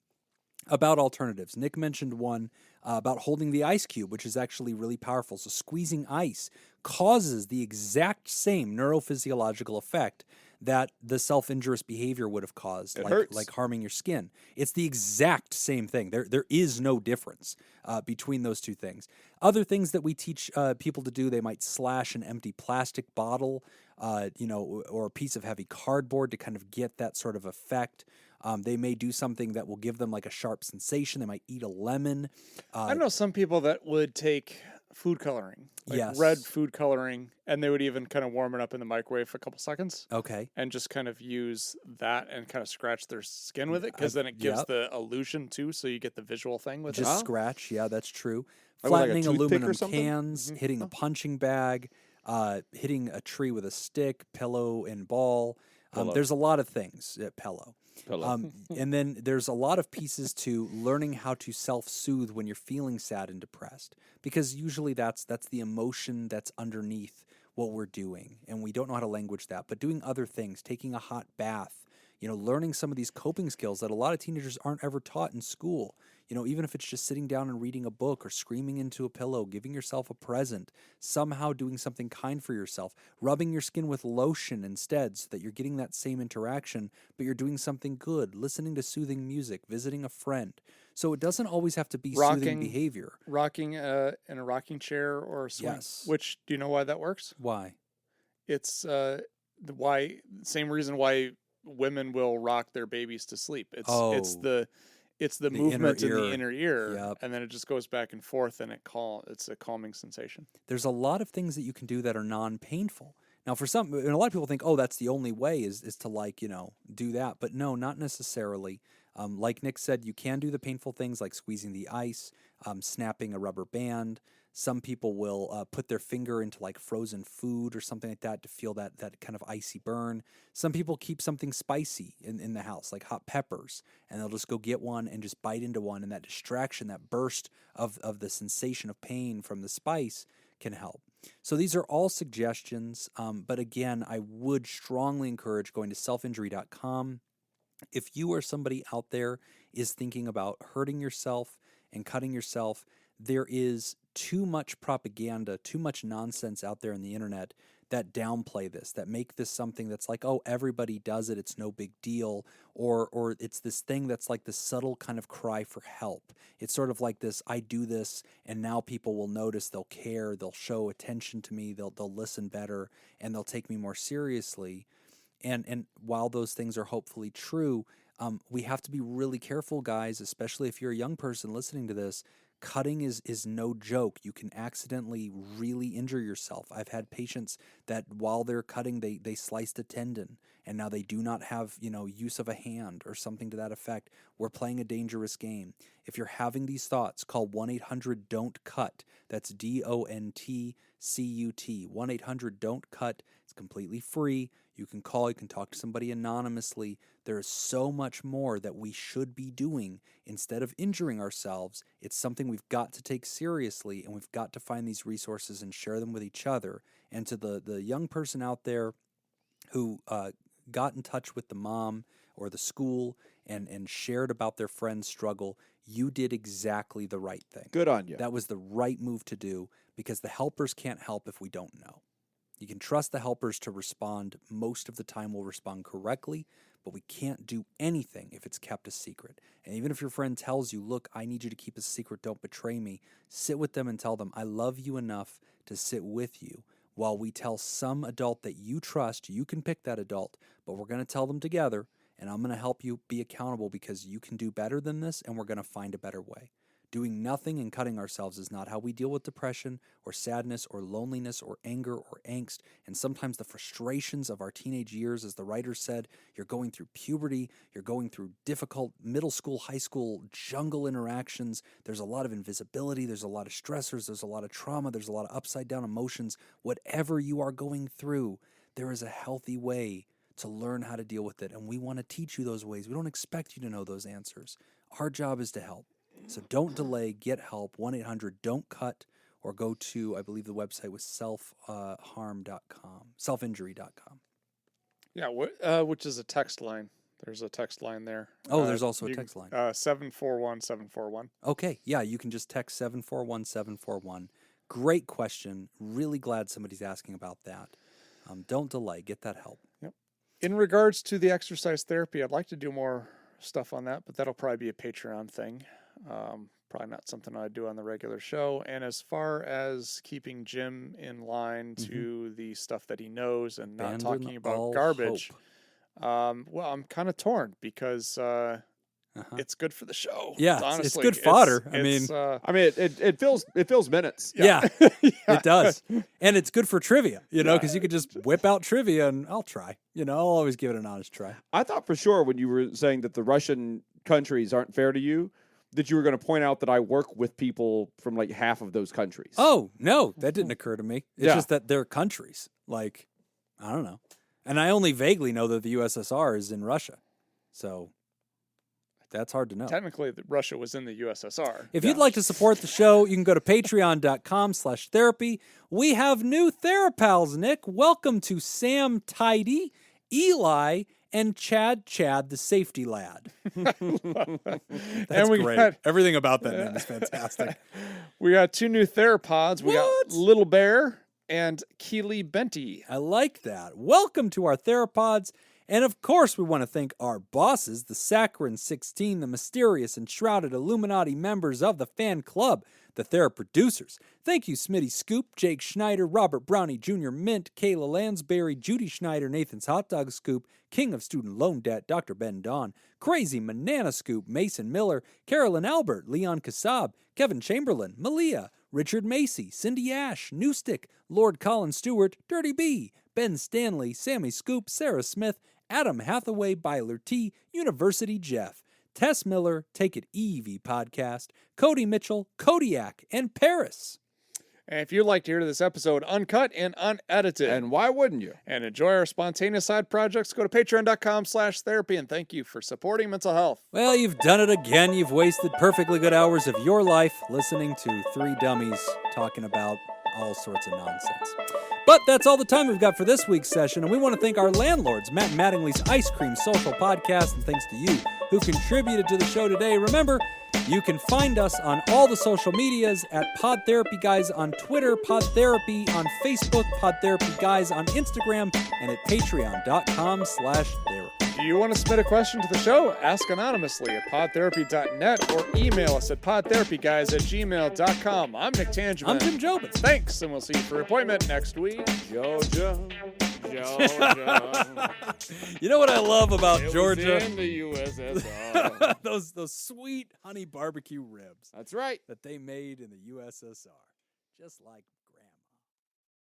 about alternatives. Nick mentioned one about holding the ice cube, which is actually really powerful. So squeezing ice causes the exact same neurophysiological effect that the self-injurious behavior would have caused, like harming your skin. It's the exact same thing. There is no difference between those two things. Other things that we teach people to do, they might slash an empty plastic bottle, or a piece of heavy cardboard to kind of get that sort of effect. They may do something that will give them like a sharp sensation. They might eat a lemon. I know some people that would take food coloring, like Yes. red food coloring, and they would even kind of warm it up in the microwave for a couple seconds. Okay. And just kind of use that and kind of scratch their skin with it, because then it gives yep. the illusion too, so you get the visual thing with Just it. scratch. Yeah, that's true. Like a Flattening toothpick or aluminum something? cans, hitting a punching bag, hitting a tree with a stick, pillow and ball. Pillow. There's a lot of things at pillow. Pillow. And then there's a lot of pieces to learning how to self-soothe when you're feeling sad and depressed, because usually that's the emotion that's underneath what we're doing, and we don't know how to language that. But doing other things, taking a hot bath, learning some of these coping skills that a lot of teenagers aren't ever taught in school. Even if it's just sitting down and reading a book or screaming into a pillow, giving yourself a present, somehow doing something kind for yourself, rubbing your skin with lotion instead so that you're getting that same interaction, but you're doing something good, listening to soothing music, visiting a friend. So it doesn't always have to be soothing behavior. Rocking in a rocking chair or a swing. Yes. Which, do you know why that works? Why? It's same reason why women will rock their babies to sleep. It's the movement in the inner ear, Yep. and then it just goes back and forth, and it's a calming sensation. There's a lot of things that you can do that are non-painful. Now, for some, and a lot of people think, oh, that's the only way is to do that. But no, not necessarily. Like Nick said, you can do the painful things like squeezing the ice, snapping a rubber band. Some people will put their finger into like frozen food or something like that to feel that kind of icy burn. Some people keep something spicy in the house, like hot peppers, and they'll just go get one and just bite into one, and that distraction, that burst of the sensation of pain from the spice can help. So these are all suggestions, but again, I would strongly encourage going to selfinjury.com. If you or somebody out there is thinking about hurting yourself and cutting yourself, there is too much propaganda, too much nonsense out there on the internet that downplay this, that make this something that's like, oh, everybody does it, it's no big deal, or it's this thing that's like this subtle kind of cry for help. It's sort of like this, I do this, and now people will notice, they'll care, they'll show attention to me, they'll listen better, and they'll take me more seriously. And while those things are hopefully true, we have to be really careful, guys, especially if you're a young person listening to this. Cutting is no joke. You can accidentally really injure yourself. I've had patients that while they're cutting, they sliced a tendon, and now they do not have, use of a hand or something to that effect. We're playing a dangerous game. If you're having these thoughts, call 1-800-DON'T-CUT. That's DONTCUT. 1-800-DON'T-CUT. It's completely free. You can call, you can talk to somebody anonymously. There is so much more that we should be doing instead of injuring ourselves. It's something we've got to take seriously, and we've got to find these resources and share them with each other. And to the young person out there who got in touch with the mom or the school and shared about their friend's struggle, you did exactly the right thing. Good on you. That was the right move to do, because the helpers can't help if we don't know. You can trust the helpers to respond. Most of the time will respond correctly, but we can't do anything if it's kept a secret. And even if your friend tells you, look, I need you to keep a secret, don't betray me, sit with them and tell them, I love you enough to sit with you while we tell some adult that you trust. You can pick that adult, but we're going to tell them together, and I'm going to help you be accountable because you can do better than this, and we're going to find a better way. Doing nothing and cutting ourselves is not how we deal with depression or sadness or loneliness or anger or angst, and sometimes the frustrations of our teenage years. As the writer said, you're going through puberty, you're going through difficult middle school, high school jungle interactions. There's a lot of invisibility, there's a lot of stressors, there's a lot of trauma, there's a lot of upside down emotions. Whatever you are going through, there is a healthy way to learn how to deal with it, and we want to teach you those ways. We don't expect you to know those answers. Our job is to help. So don't delay, get help, 1-800-DON'T-CUT, or go to, I believe the website was selfinjury.com. Yeah, which is a text line. There's a text line there. Oh, there's also a text line. 741-741. Okay, yeah, you can just text 741-741. Great question. Really glad somebody's asking about that. Don't delay, get that help. Yep. In regards to the exercise therapy, I'd like to do more stuff on that, but that'll probably be a Patreon thing. Probably not something I'd do on the regular show. And as far as keeping Jim in line to the stuff that he knows and not talking about garbage, well, I'm kind of torn because it's good for the show. Yeah, honestly, it's good fodder. I mean, it fills minutes. yeah, it does. And it's good for trivia, because you could just whip out trivia and I'll try. I'll always give it an honest try. I thought for sure when you were saying that the Russian countries aren't fair to you, that you were going to point out that I work with people from like half of those countries. Oh, no, that didn't occur to me. It's just that they're countries. Like, I don't know. And I only vaguely know that the USSR is in Russia. So that's hard to know. Technically, Russia was in the USSR. If you'd like to support the show, you can go to patreon.com/therapy. We have new Therapals, Nick. Welcome to Sam Tidy, Eli, and Chad the safety lad. That's great. Everything about that name is fantastic. We got 2 new Theropods. We got Little Bear and Keely Benty. I like that. Welcome to our Theropods. And of course, we want to thank our bosses, the Saccharin 16, the mysterious and shrouded Illuminati members of the fan club, the Theraproducers. Thank you, Smitty Scoop, Jake Schneider, Robert Brownie Jr. Mint, Kayla Lansbury, Judy Schneider, Nathan's Hot Dog Scoop, King of Student Loan Debt, Dr. Ben Don, Crazy Banana Scoop, Mason Miller, Carolyn Albert, Leon Kassab, Kevin Chamberlain, Malia, Richard Macy, Cindy Ash, Newstick, Lord Colin Stewart, Dirty B, Ben Stanley, Sammy Scoop, Sarah Smith, Adam Hathaway, Byler T, University Jeff, Tess Miller, Take It Easy Podcast, Cody Mitchell, Kodiak, and Paris. And if you'd like to hear this episode uncut and unedited, And why wouldn't you? and enjoy our spontaneous side projects, go to patreon.com/therapy. And thank you for supporting mental health. Well, you've done it again. You've wasted perfectly good hours of your life listening to 3 dummies talking about all sorts of nonsense. But that's all the time we've got for this week's session, and we want to thank our landlords, Matt Mattingly's Ice Cream Social Podcast, and thanks to you who contributed to the show today. Remember, you can find us on all the social medias at PodTherapyGuys on Twitter, PodTherapy on Facebook, PodTherapyGuys on Instagram, and at patreon.com/therapy. Do you want to submit a question to the show? Ask anonymously at podtherapy.net or email us at podtherapyguys@gmail.com. I'm Nick Tangeman. I'm Tim Jobin. Thanks, and we'll see you for appointment next week. Georgia. You know what I love about Georgia? in the USSR. those sweet honey barbecue ribs That's right. that they made in the USSR. Just like